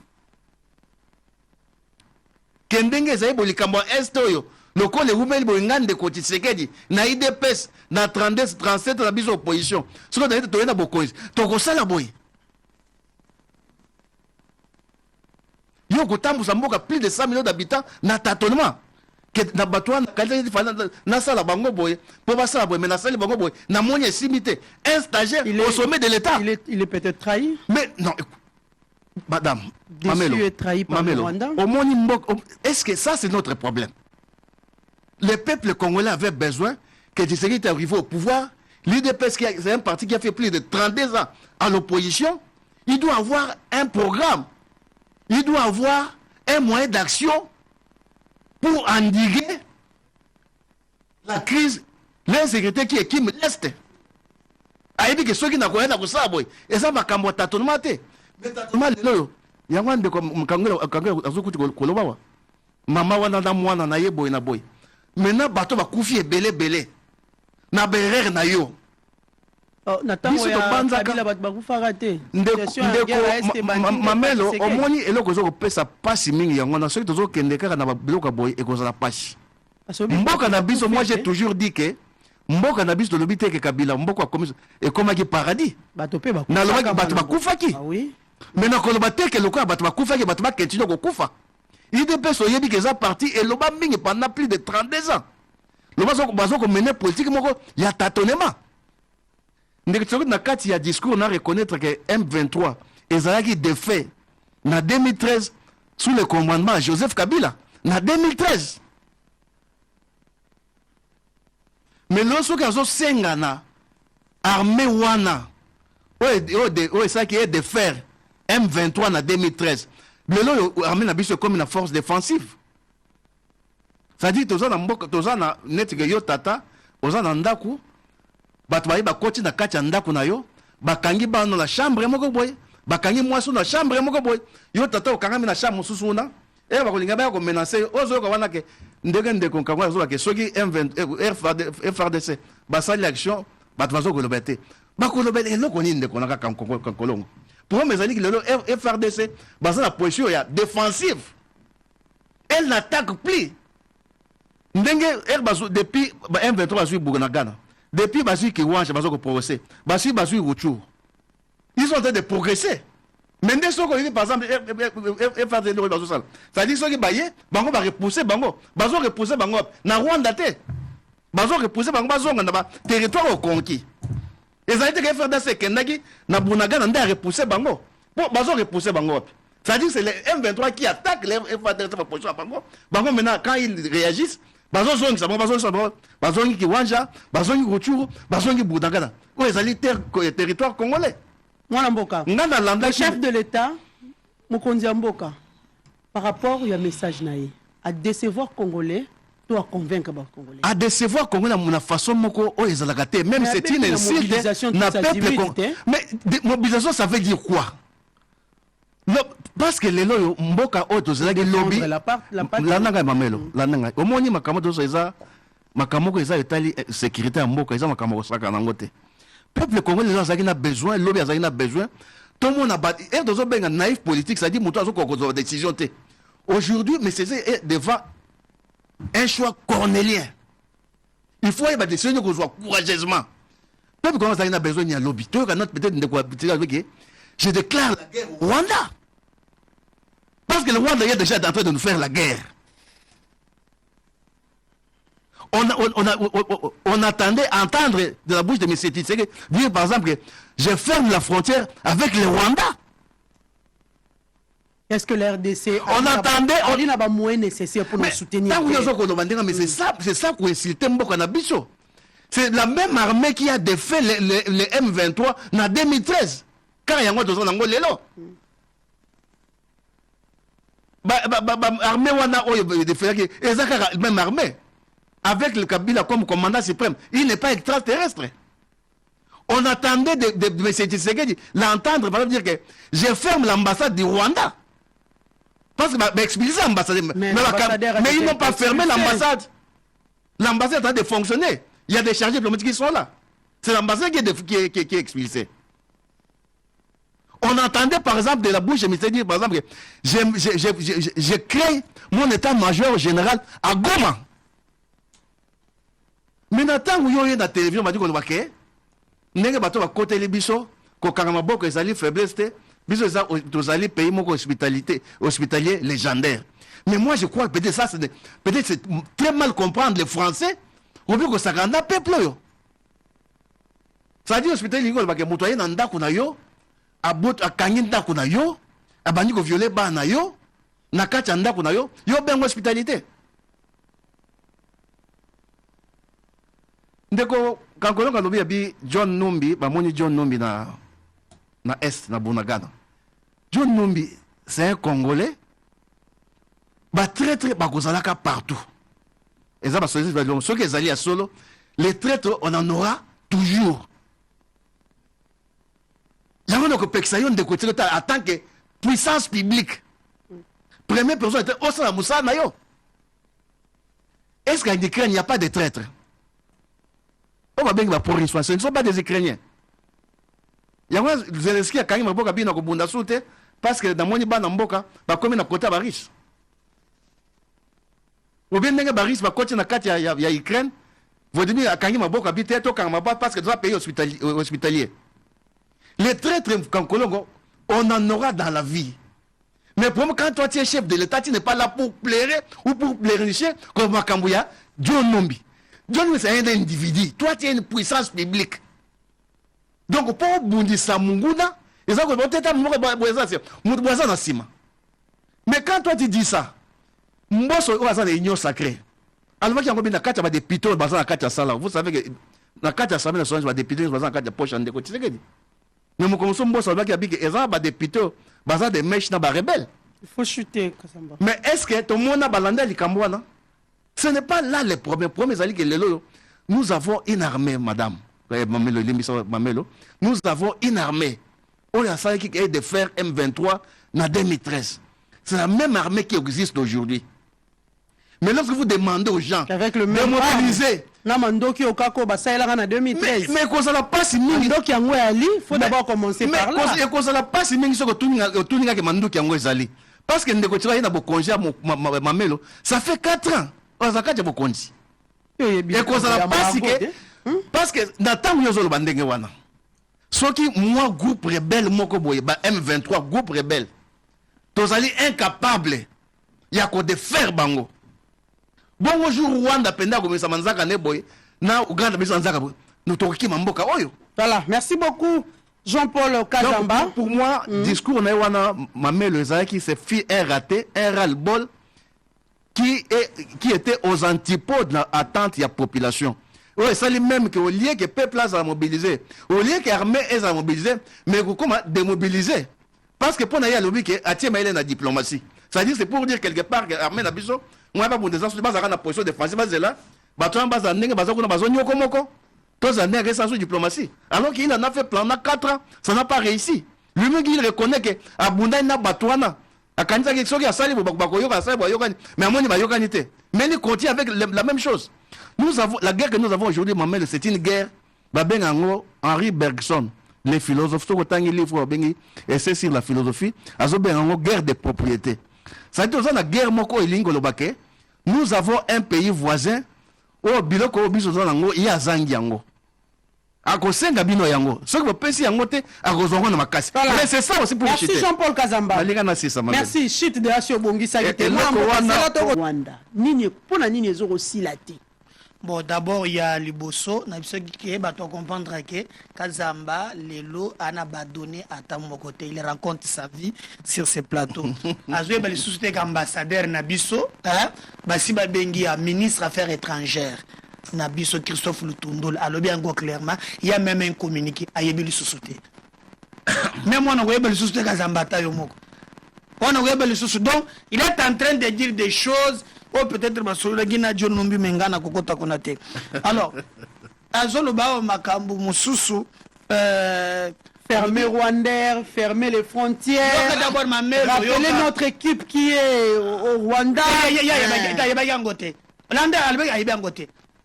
Kendenge zai bolikambo est oyo. Loko le rumeli boingane de Kotisekedi na IDPS na 32 37 na biso opposition. Soko na to na bokozi. Toko sala boy. Yo kotambusa mboka plus de 100 millions d'habitants na tâtonnement. Que na batwa na kalite na sala bango boy. Pour ba sala boy mais na sala bango boy na monie simité. Un stagiaire au sommet de l'État. Il est peut-être trahi. Mais non, madame, Mamelo est trahi par le Rwanda. Est-ce que ça c'est notre problème? Le peuple congolais avait besoin que Tshisekedi arrive au pouvoir. L'UDPS, c'est un parti qui a fait plus de 32 ans à l'opposition. Il doit avoir un programme. Il doit avoir un moyen d'action pour endiguer la crise, l'insécurité qui est qui me l'Est. A dit que ceux qui n'ont pas de ça, et ça va cambo tâtonnement. Mais tâtonnement, il y a un de comme Kangolo, Maman wana na mwana na ye boy na boy. Maintenant, bateau va coucher belé. Na berere na yo. Oh, natango ya Kabila bat bakufa raté. Mamelo, omoni eloko zo pesa pasi mingi yango na soki tozo kende kaka na biloko boy e kozala pasi. Mboka na biso, moi j'ai toujours dit que mboka na biso to lobi te ke Kabila mboka comme et comme ki paradis. Bato pe bakufa. Na loba bato bakufa ki. Ah oui. Mais na koloba te ke lokwa bato bakufa ki bato ba continue ko kufa. Il dépend soyebi que ça parti et loba mingi pendant plus de 32 ans. Loba zo bazo ko mener politique moko ya tâtonnement. Ndekitsoki na kati ya discours na reconnaître que M23 ezalaki défait na 2013 sous le commandement de Joseph Kabila na 2013. Mais lorsque azo sengana armée wana o ça qui est de faire M23 na 2013. Lelo armée na biso comme une force défensive. Ça dit toza na mboka toza na netike yo tata oza na ndaku bato ba koti na kati ya ndako na yo bakangi bano na chambre moko boy bakangi mwaso na chambre moko boy yo tata okanga na chambre mususu na e ba kolinga ba ko menacer ozo ko wana ke ndenge ko kangwa zo ke soki M20 FRDC basali action bato bazo ko lobete ba ko lobele eloko ni ndeko na kankolongo pour mes amis le FRDC basala position ya défensive elle n'attaque plus ndenge bazo depuis M23 bazo bugana Ghana. Depuis Basui Kiwanja, Basoko progresser. Basui Rouchou. Ils sont en train de progresser. Mais dès que par exemple, ça dit ceux qui baillent, Bango va repousser Bango. Bazo repousser Bango. Na Rwanda te. Bazo repousser Bango, Bazo na territoire au conquis. Et ça dit que FRDC Kendaki, na Bunaga, na repousser Bango. Bon, Bazo repousser Bango. Ça dit que c'est les M23 qui attaquent les FRDC pour position à Bango. Bango maintenant, quand ils réagissent, bazongi sabon bazongi Kiwanja bazongi Ruchuru bazongi Budagana ko ezali territoire congolais mwana mboka ngana landa le chef de l'état mokonzi mboka par rapport au message naé à décevoir congolais to à convaincre ba congolais à décevoir congolais na façon moko o ezalaka te même c'est une insulte na peuple congolais. Mais mobilisation ça veut dire quoi? Parce que les loyaux mboka auto zelagi lobby la nanga Mamelo la nanga omoni makambo to eza makambo ko eza etali sécurité ya mboka eza makambo ko saka nango te peuple congolais les gens a besoin lobby a besoin tout le monde a battu et dans un naïf politique ça dit muto azo ko décision té aujourd'hui mais c'est devant un choix cornélien il faut y décision qu'on soit courageusement peuple congolais a besoin de lobby toi quand peut-être de quoi je déclare la guerre au Rwanda parce que le Rwanda est déjà en train de nous faire la guerre. On attendait entendre de la bouche de M. Tshisekedi dire par exemple que je ferme la frontière avec le Rwanda. Est-ce que l'RDC on attendait on a pas moyen nécessaire pour nous soutenir? Mais c'est ça qu'on insultait Mboka na biso. C'est la même armée qui a défait le M23 en 2013. Car il y a un autre lelo. Armée wana oyo défait que même armée. Avec le Kabila comme commandant suprême, il n'est pas extraterrestre. On attendait de M. Tshisekedi l'entendre par dire que je ferme l'ambassade du Rwanda. Parce que expulser l'ambassade. Mais ils n'ont pas fermé l'ambassade. L'ambassade est en train de fonctionner. Il y a des chargés diplomatiques qui sont là. C'est l'ambassade qui est expulsée. On entendait par exemple de la bouche de M. Tshisekedi, par exemple, que je crée mon état-major général à Goma. Mais tant que vous avez la télévision, on va dire qu'on va faire. N'est-ce pas que côté les biso, qu'on a un peu de faiblesse, biso vous allez payer mon hospitalier légendaire. Mais moi je crois que peut-être ça, peut-être c'est très mal comprendre les Français. On veut que ça rende un peuple. Ça dit hospitalier, il va que mutoyer nanda kuna yo, à kangin kuna yo, à bani ko violer ba na yo, na kacha nda kuna yo ben hospitalité. Ndeko kankolonga lobi abi John Numbi bamoni John Numbi na est na Bunagana. John Numbi c'est un Congolais très bakozalaka partout. Et ça ceux qui allaient à solo les traîtres on en aura toujours. Yango no ko pexayon de côté en tant que puissance publique. Première personne était Osana Moussa Nayo. Est-ce qu'en Ukraine il n'y a pas de traîtres? On va bien pour ce ne sont pas des Ukrainiens. Il y a Zelensky a quand même un bien à soute parce que dans mon ban en boka, va comme na côté riche. Ou bien n'est pas riche, va côté na carte il y a Ukraine. Vous dites à quand même un boka habité to quand pas parce que doit payer hospitalier. Les traîtres quand Colongo, on en aura dans la vie. Mais pour moi, quand toi tu es chef de l'État, tu n'es pas là pour plaire ou pour plaire comme Makambouya, John Numbi. John Numbi, c'est un individu. Toi, tu es une puissance publique. Donc, pour Bundi Samunguna, ils ont peut-être mais quand toi tu dis ça, Mbosso est une union sacrée. Alors, il y a des pitos des pitos dans la carte sala. Vous savez que la carte sala, il y a des pitos dans la carte poche en déco. Tu sais que mais mon commençons Mbosso, il y a des pitos dans des mèches dans les rebelles. Il faut chuter. Mais est-ce que tout le monde a balandé les Cambouana? Ce n'est pas là le problème. Nous avons une armée, madame. Nous avons une armée. On a ça qui est de faire M23 en 2013. C'est la même armée qui existe aujourd'hui. Mais lorsque vous demandez aux gens avec le même de mobiliser, mais qu'on ne pas si il faut d'abord commencer par là. Mais qu'on ne pas si parce que ça fait 4 ans. Parce que dans temps ce qui moi groupe rebelle M23 groupe rebelle tous allez incapable il y a quoi de faire bango bon jour Rwanda penda comme ça manzaka ne boy na Uganda bisa manzaka nous toki mamboka oyo. Voilà, merci beaucoup Jean-Paul Kazamba. Pour moi discours na wana Mamelo Ezaki c'est fait un raté un ras-le-bol qui était aux antipodes de l'attente de la population. Oui, c'est le même que au lieu que le peuple a mobilisé, au lieu que l'armée a mobilisé, mais comment démobiliser? Parce que pour nous, il y a le but que la diplomatie. C'est-à-dire c'est pour dire quelque part que l'armée n'a pas besoin, on n'a pas besoin de la position défensive, là, sans diplomatie. Alors qu'il en a fait pendant 4 ans, ça n'a pas réussi. Lui-même, il reconnaît que Abunda n'a pas batouana. Mais il continue avec la même chose. La guerre que nous avons aujourd'hui, c'est une guerre babengango Henri Bergson les philosophes to kotangi livre bengi essai sur la philosophie azo bengango guerre des propriétés. Ça dit la guerre moko elingo lobake nous avons un pays voisin o biloko biso zango ya zangi yango akosenga bino yango soki bopesi yango te akozongo na makasi. Mais c'est ça aussi pour merci Jean-Paul Kazamba. Merci chute de Asio Bongisa qui Rwanda. Nini pona nini ezoko silati. Bon, d'abord, il y a Liboso. Je comprendre que Kazamba, Lelo, Anna Badonné, à mon côté. Il raconte sa vie sur ces plateaux. Azoué, les sociétés ambassadeur Nabiso, Basi Babengi, ministre Affaires étrangères. Nabiso Christophe Lutundol, alors bien clairement, il y a même un communiqué à Yébili Société. Même moi, on a les sociétés Kazamba, on a les sociétés. Donc, il est en train de dire des choses. Oh, peut-être alors azolo bao makambu mususu fermer Rwanda, fermer les frontières, rappeler notre équipe qui est au Rwanda.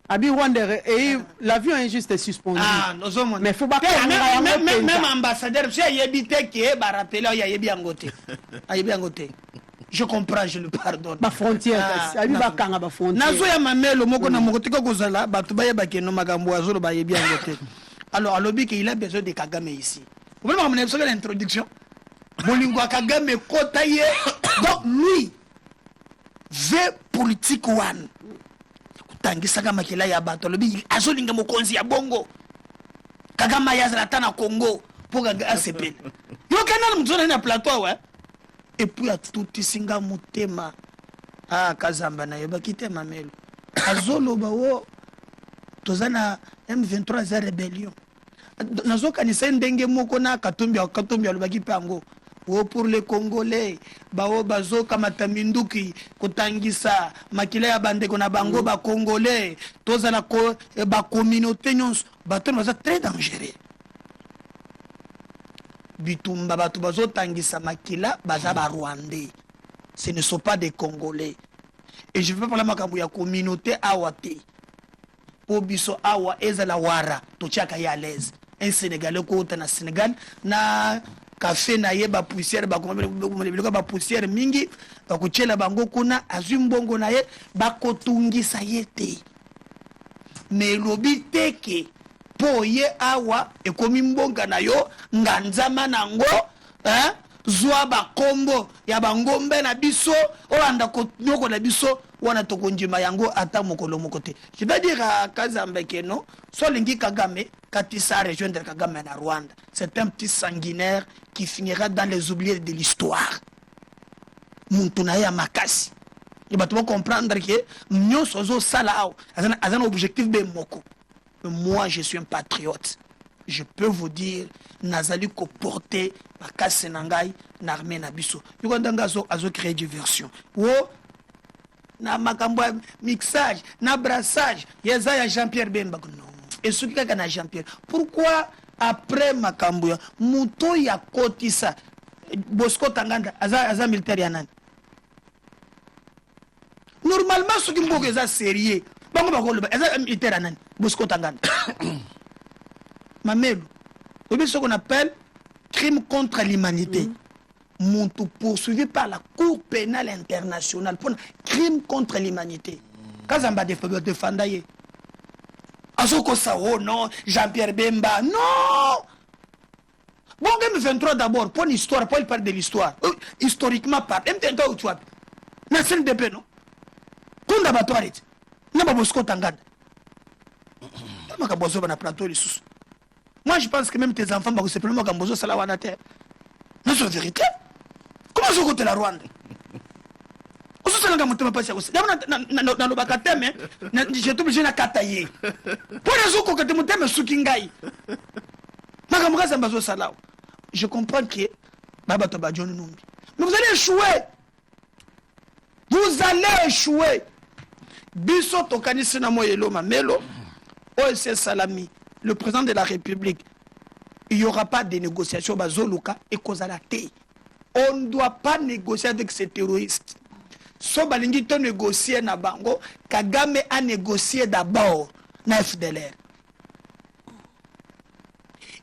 Abi Rwanda et l'avion est juste suspendu. Ah, mais faut pas même ambassadeur, j'ai évité que ba rappeler il y a bien goté. Je comprends, je le pardonne. Ma frontière, abi bakanga ba frontière. Nazo ya mamelo moko na moko tiko kozala batu baye bakeno makambo azolo baye bien goté. Alors alobi qu'il a besoin de Kagame ici. Vous voulez m'amener sur l'introduction? Bolingwa Kagame kotaye. Donc lui veut politique one. Tangisaka makila ya bato alobi azolinga mokonzi ya bongo. Kagame yazala tana Congo pour ACP. Yo kana mzona na plateau ouais. Et puis à tout isinga mutema ah Kazamba na yoba kitema melo azolo bawo tozana M23 za rébellion nazoka ni sendenge moko na katumbi alobaki pango wo pour les Congolais bawo bazoka mataminduki kotangisa makila ya bandeko na bango ba Congolais tozana ko ba communauté nyonso bato baza très dangereux. Bitumba batu bazo tangisa makila baza ba Rwandais. Ce ne sont pas des Congolais. Et je veux parler makambo ya communauté awate. Po biso awa ezala wara to chaka ya l'aise. Un Sénégalais ko na Sénégal na café na yeba poussière ba ba poussière mingi ba kuchela bango kuna azumbongo na ye ba kotungisa yete. Mais lobi teke po ye awa ekomi mbonga na yo nganzama nango zwa ba kombo ya bangombe na biso olanda ko nyoko na biso wana tokonjima yango ata mokolo mokote. Je vais dire à Kazamba Keno solingi Kagame katisa rejoindre Kagame na Rwanda. C'est un petit sanguinaire qui finira dans les oubliés de l'histoire. Muntu na ya makasi. Il va te comprendre que nous sommes sala un objectif de moko. Moi, je suis un patriote. Je peux vous dire, Nazali ko porter ma casse nangai na armée na biso. Yugandanga azo créer diversion. Wo na makambo mixage, na brassage, yeza ya Jean-Pierre Bemba non. Et ce qui na Jean-Pierre. Pourquoi après makambo ya muto ya kotisa Bosco Tanganda aza militaire ya nani? Normalement ce qui mboka eza sérieux. Bango bakolo eza militaire ya nani? Bosco Tanganda. Mamelo. C'est ce qu'on appelle crime contre l'humanité. Montou poursuivi par la Cour pénale internationale pour crime contre l'humanité. Kazamba de Fandaye. Azoko Sao, non. Jean-Pierre Bemba, non. Bon, M23 d'abord, pour l'histoire, pour il parle de l'histoire. Historiquement, par M23 ou tu vois. Nassim Depé, non. Kunda Batouarit. N'a Bosco Tanganda. Makabozo na plateau les sous. Moi je pense que même tes enfants c'est simplement Gambozo Salawana terre. Non c'est la vérité. Comment je côté la Rwanda? On se sent dans mon thème pas ça. Dans le bakateme, j'ai tout obligé na kataye. Pour les autres côté mon thème sukingai. Makamura Zambazo Salaw. Je comprends que Baba Toba John Numbi. Mais vous allez échouer. Vous allez échouer. Biso tokanisi na moyelo mamelo. OSS Salami, le président de la République, il n'y aura pas de négociation bazoluka et Kozalate. On ne doit pas négocier avec ces terroristes. So balingi to négocier na bango, Kagame a négocié d'abord na FDLR.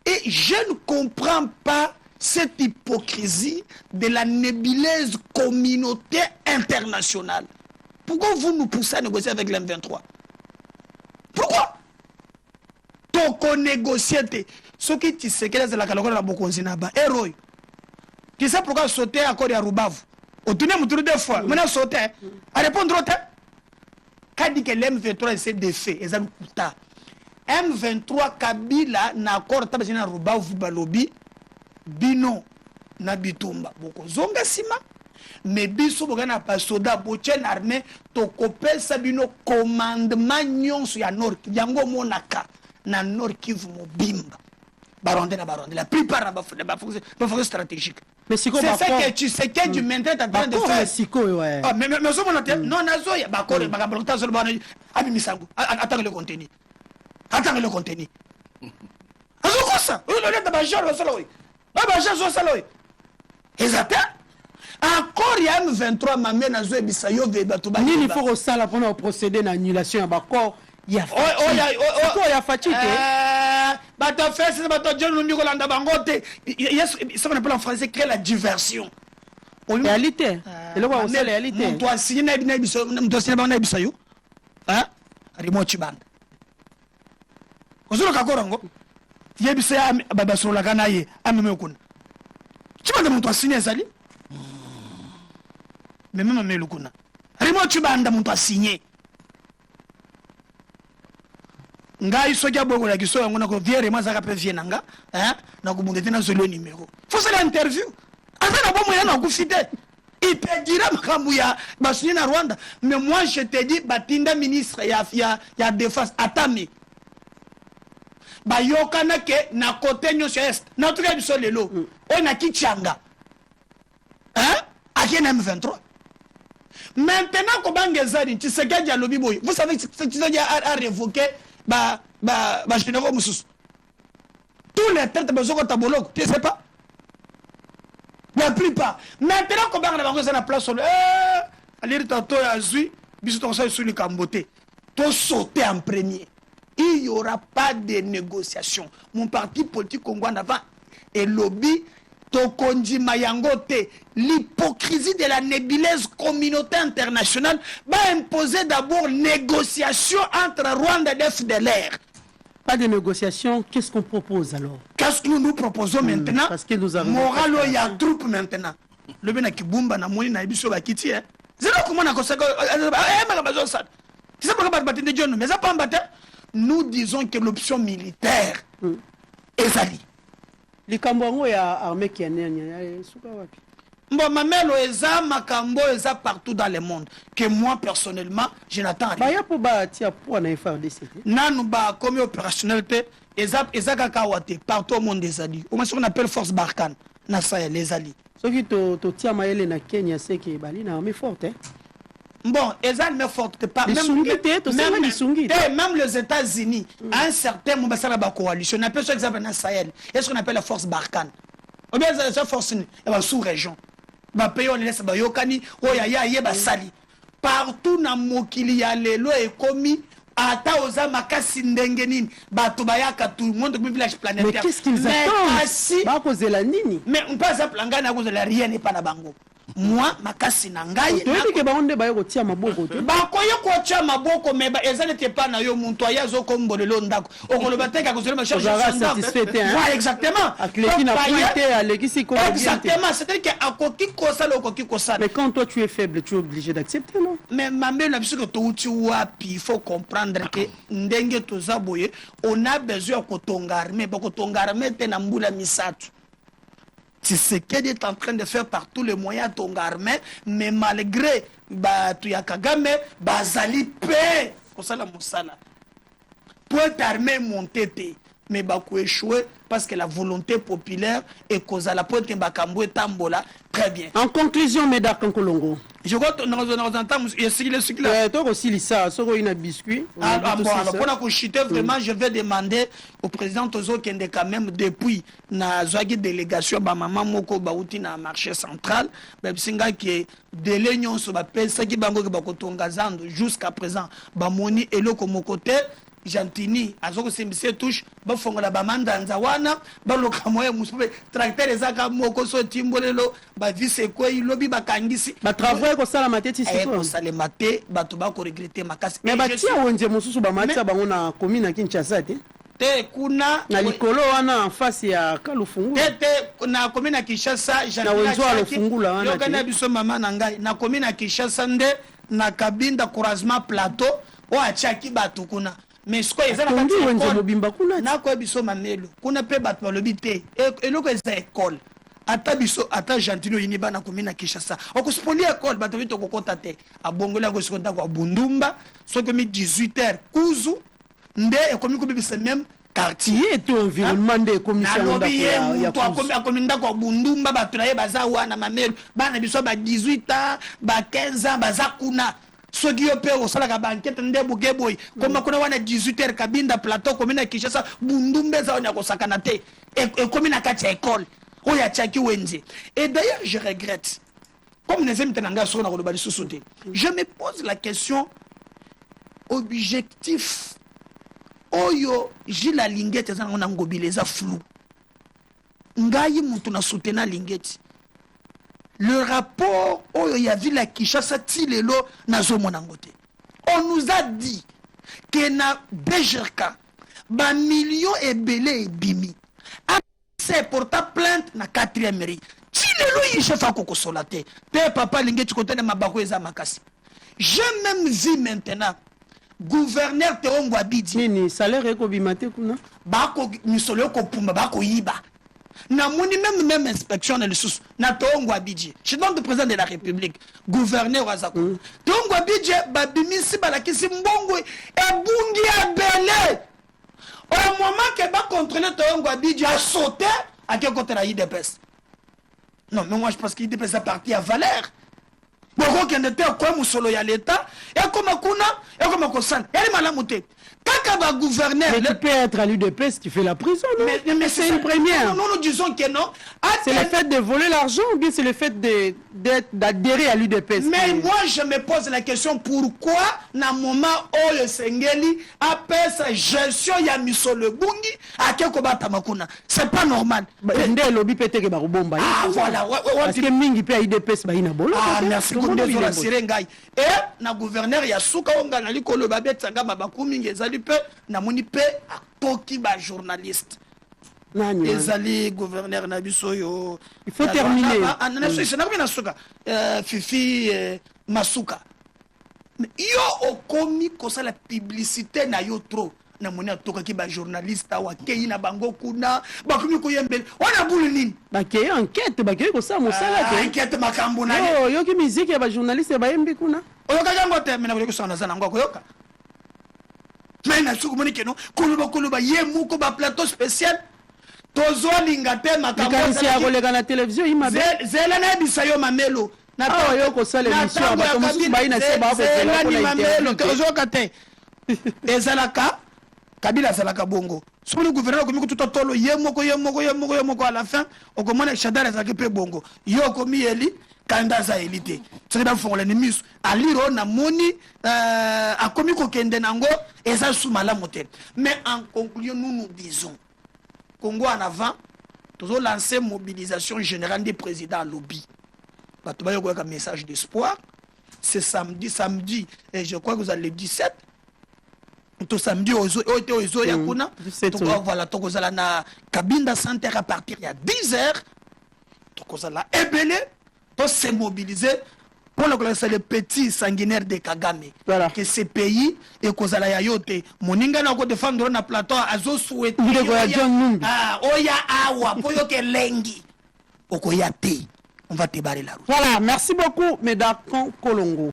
Et je ne comprends pas cette hypocrisie de la nébuleuse communauté internationale. Pourquoi vous nous poussez à négocier avec l'M23? Pourquoi? Donc on négocie. Ce qui tu sais que c'est la calcule la Bokonzinaba. Héros. Tu sais pourquoi sauter à Korea Rubavu? Au tournée, deux fois. Maintenant sauter. À répondre au temps. Quand dit que l'M23 essaie de faire, ils ont M23 Kabila na accord tabasina Rubavu Balobi. Bino na bitumba boko zonga sima mais biso bogana pa soda bochen armée to kopesa bino commandement nyonso ya nord yango monaka na nord Kivu mobimba baronde la plupart na ba fonction stratégique. Mais c'est ça que tu sais que du maintenant en train de faire ouais. Ah mais so monate non nazoya ba kore ba balota so bana abi misango attends le contenu azo ça le de ba genre solo encore il y a M23 mamé na zo ebisa yo ve bato ba nini faut ça pour procéder à l'annulation ya bakor ya fatigué bato fait c'est bato John Lundi Kolanda bangote ça on appelle en français créer la diversion réalité et le quoi c'est réalité toi signé na biso to signé ba na biso yo hein rimo chibanda kozolo kakorango yebisa baba sola kana ye ameme kuna chibanda muntu asine ezali mais même amelu kuna rimo chibanda muntu asinye ngai soja bogo la kiso yango na ko viere mazaka pe vie nanga hein na ko bundete na zolo numéro faut faire l'interview ata na bomo yana ku fite il te dira makambu ya basuni na Rwanda mais moi je te dis batinda ministre ya défense atami bayokana ke na côté nyonso est na tuka biso lelo o na kichanga hein aki na M23 maintenant ko bangezari tu sais que lobi boy vous savez Tshisekedi a révoqué ba généraux mususu tous les têtes besoin de taboloko tu sais pas la plupart maintenant ko bangana bango na place solo aller tato ya zui biso to ça sur le Camboté to sauter en premier. Il n'y aura pas de négociation. Mon parti politique congolais avant et lobby Tokonji Mayangote, l'hypocrisie de la nébuleuse communauté internationale va imposer d'abord négociation entre Rwanda et FDLR. Pas de négociation, qu'est-ce qu'on propose alors? Qu'est-ce que nous proposons maintenant? Parce que nous avons moral il y a troupe maintenant. Le ben Kibumba na moni na biso ba kiti hein. C'est là comment on a conseillé tu sais pourquoi battre de Dieu mais ça pas battre. Nous disons que l'option militaire est sali. Les Cambouango et l'armée qui est bon, mamelo eza makambo eza partout dans le monde que moi personnellement je n'attends rien. Bah ya pour bâtir pour na FRDC. Nanu ba comme opérationnalité eza kakawate partout au monde des alliés. Au moins ce qu'on appelle force Barkhane na Sahel les alliés. Ce qui to tia maele na Kenya c'est que bali na armée forte hein. Bon, ils ont mais forte pas même les États-Unis à un certain moment ça la coalition on appelle ça exemple na Sahel. Est-ce qu'on appelle la force Barkhane? Ou bien la force sous-région. Ba pays on laisse ba yokani o ya ba sali. Partout na mokili ya lelo e komi ata oza makasi ndenge nini bato bayaka tout le monde comme village planétaire. Mais qu'est-ce qu'ils attendent? Ba cause la nini. Mais on passe à planga na cause la rien n'est pas na bango. Moi makasi na ngai to yebike ba onde ba yo tia maboko to ba ko yo ko tia maboko me ba ezane te pa na yo muntu ayazo ko mbolelo ndako okoloba te ka ko ma charge satisfait hein. Ouais exactement. Akleki na pointé aleki ko exactement, c'est-à-dire que akoki ko ça le koki ko ça. Mais quand toi tu es faible, tu es obligé d'accepter non? Mais mambe na biso que to uti wapi, il faut comprendre que ndenge to zaboye on a besoin ko tonga armée ba ko tonga armée te na mbula misatu. C'est ce qu'elle est en train de faire par tous les moyens ton armée, mais malgré Tuya Kagame, Bazali paix, Kosala Moussala. Pour être armée montée, mais Bakou échoué parce que la volonté populaire est causée la pointe Bakambo et Tambola. Très bien. En conclusion, Médard Kankolongo. Je crois que nous entendons, il y a ce qu'il a. Tu as aussi lisa, tu as une biscuit. Alors, pour chuter, vraiment, je vais demander au président Tozo Kende quand même, depuis la délégation, maman Moko Baouti na marché central, Singa qui est de l'union sur la paix, ce qui est jusqu'à présent, Bamoni et le comme côté. Gentini azoko sembise touche bafongola bamandanza wana baloka moye musupe tracteur ezaka moko so timbolelo ba vise ko ilobi bakangisi ba travail ko sala mateti siko ko sala mate bato ba ko regretter makasi mais ba tia wonje mususu ba matisa bango na commune na Kinshasa te kuna na likolo wana en face ya Kalufungula te na commune na Kinshasa na wenzo alofungula wana yo kana biso mama na ngai na commune na Kinshasa nde na Kabinda croisement plateau o achaki bato kuna mais ce que ezana kati wenzo mobimba kuna na ko biso mamelo kuna pe bato balobi te eloko eza école ata biso ata Gentino yini bana commune na Kinshasa okosipoli école bato bito kokota te abongola ko sikonta ko bundumba soki mi 18h kuzu nde ekomi ko bibisa même quartier et environnement de commission ya akomi ndako bundumba bato na ye baza wana mamelo bana biso ba 18 ans ba 15 ans baza kuna soki yo pe osalaka bankete nde buke boy koma kuna wana 18h Kabinda plateau commune ya Kinshasa bundumba eza wana kosakana te ekomi na kati ya école oyo atiaki wenze. Et d'ailleurs je regrette comme les amis tenanga so na koloba lisusu te, je me pose la question objectif oyo jila lingete za ngona ngobileza flou ngai mutu na soutenir lingete le rapport oyo ya villa Kinshasa tilelo nazo monangote. On nous a dit que na Bejerka ba millions et belé et bimi c'est porta plainte na 4e mairie tilelo yi chef akoko solate pe papa lingete kotene mabako eza makasi. Je même vu maintenant gouverneur Théo Ngwabidji nini salaire eko bimate kuna bako misolo ko pumba bako yiba na moni même inspection na lisusu na Théo Ngwabidji je demande le président de la République gouverneur Azako Théo Ngwabidji babimisi balakisi mbongo ebungi ya belé au moment que ba contrôler Théo Ngwabidji a sauté à quel côté la IDPS. Non mais moi je pense qu'il IDPS a parti à Valère. Boko kende te kwa musolo ya l'État et comme kuna et comme kosan elle malamu te kaka ba gouverneur mais tu peux être à l'UDPS tu fais la prison non mais c'est une première. Non nous disons que non c'est le fait de voler l'argent ou bien c'est le fait d'adhérer à l'UDPS. Mais moi je me pose la question pourquoi na moment oyo sengeli après sa gestion ya misolo bungi akeko bata makuna c'est pas normal nde lobi pete ke ba robomba voilà parce que mingi pe IDPS ba ina bolo merci beaucoup la sirengai et na gouverneur ya suka onga na likolo ba betanga mabakumi ngezali pe na moni pe toki ba journaliste nani ezali gouverneur na biso yo il faut terminer c'est na suka Fifi Masuka yo okomi kosa la publicité na yo trop na moni atoka ki ba journaliste wa kei na bango kuna bakomi ko yembele wana bulu nini bakei enquête bakei ko sa mosala te enquête makambo na yo ki musique ya ba journaliste ba yembi kuna oyoka jango te mena ko sana zana ngoko yoka mais na suku moni keno kuluba ye muko ba plateau spécial tozo lingate makambo kanisi ya koleka na télévision imabe zela na bisa yo mamelo na to yo ko sala émission ba to musu ba ina se ba ko zela ni mamelo tozo kate ezalaka Kabila zalaka bongo so le gouverneur komi ko tutotolo ye moko à la fin o komona Chadara zalaka pe bongo yo komi eli kanda za elite c'est dans fond l'ennemi aliro na moni akomi ko kende nango eza sous malamu te. Mais en conclusion nous nous disons Congo en avant toujours lancer mobilisation générale des présidents lobby bato ba yoko ka message d'espoir c'est samedi et je crois que vous allez le 17 tout samedi ozo ya kuna voilà tokozala na Kabinda Center à partir ya 10h tokozala ebele pour se mobiliser pour le petit sanguinaire de Kagame voilà. Que ce pays et kozala ya yote moninga na ko défendre na plateau azo souhaiter oya awa poyo ke lengi okoya te on va te barrer la route. Voilà, merci beaucoup Medakon Kolongo.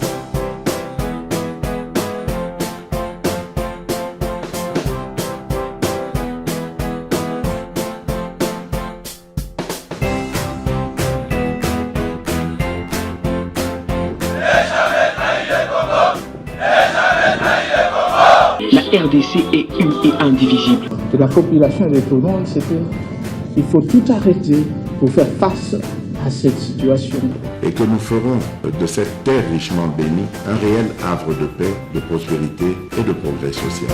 La RDC est une et indivisible. De la population de tout le monde, c'est qu'il faut tout arrêter pour faire face à cette situation. Et que nous ferons de cette terre richement bénie un réel havre de paix, de prospérité et de progrès social.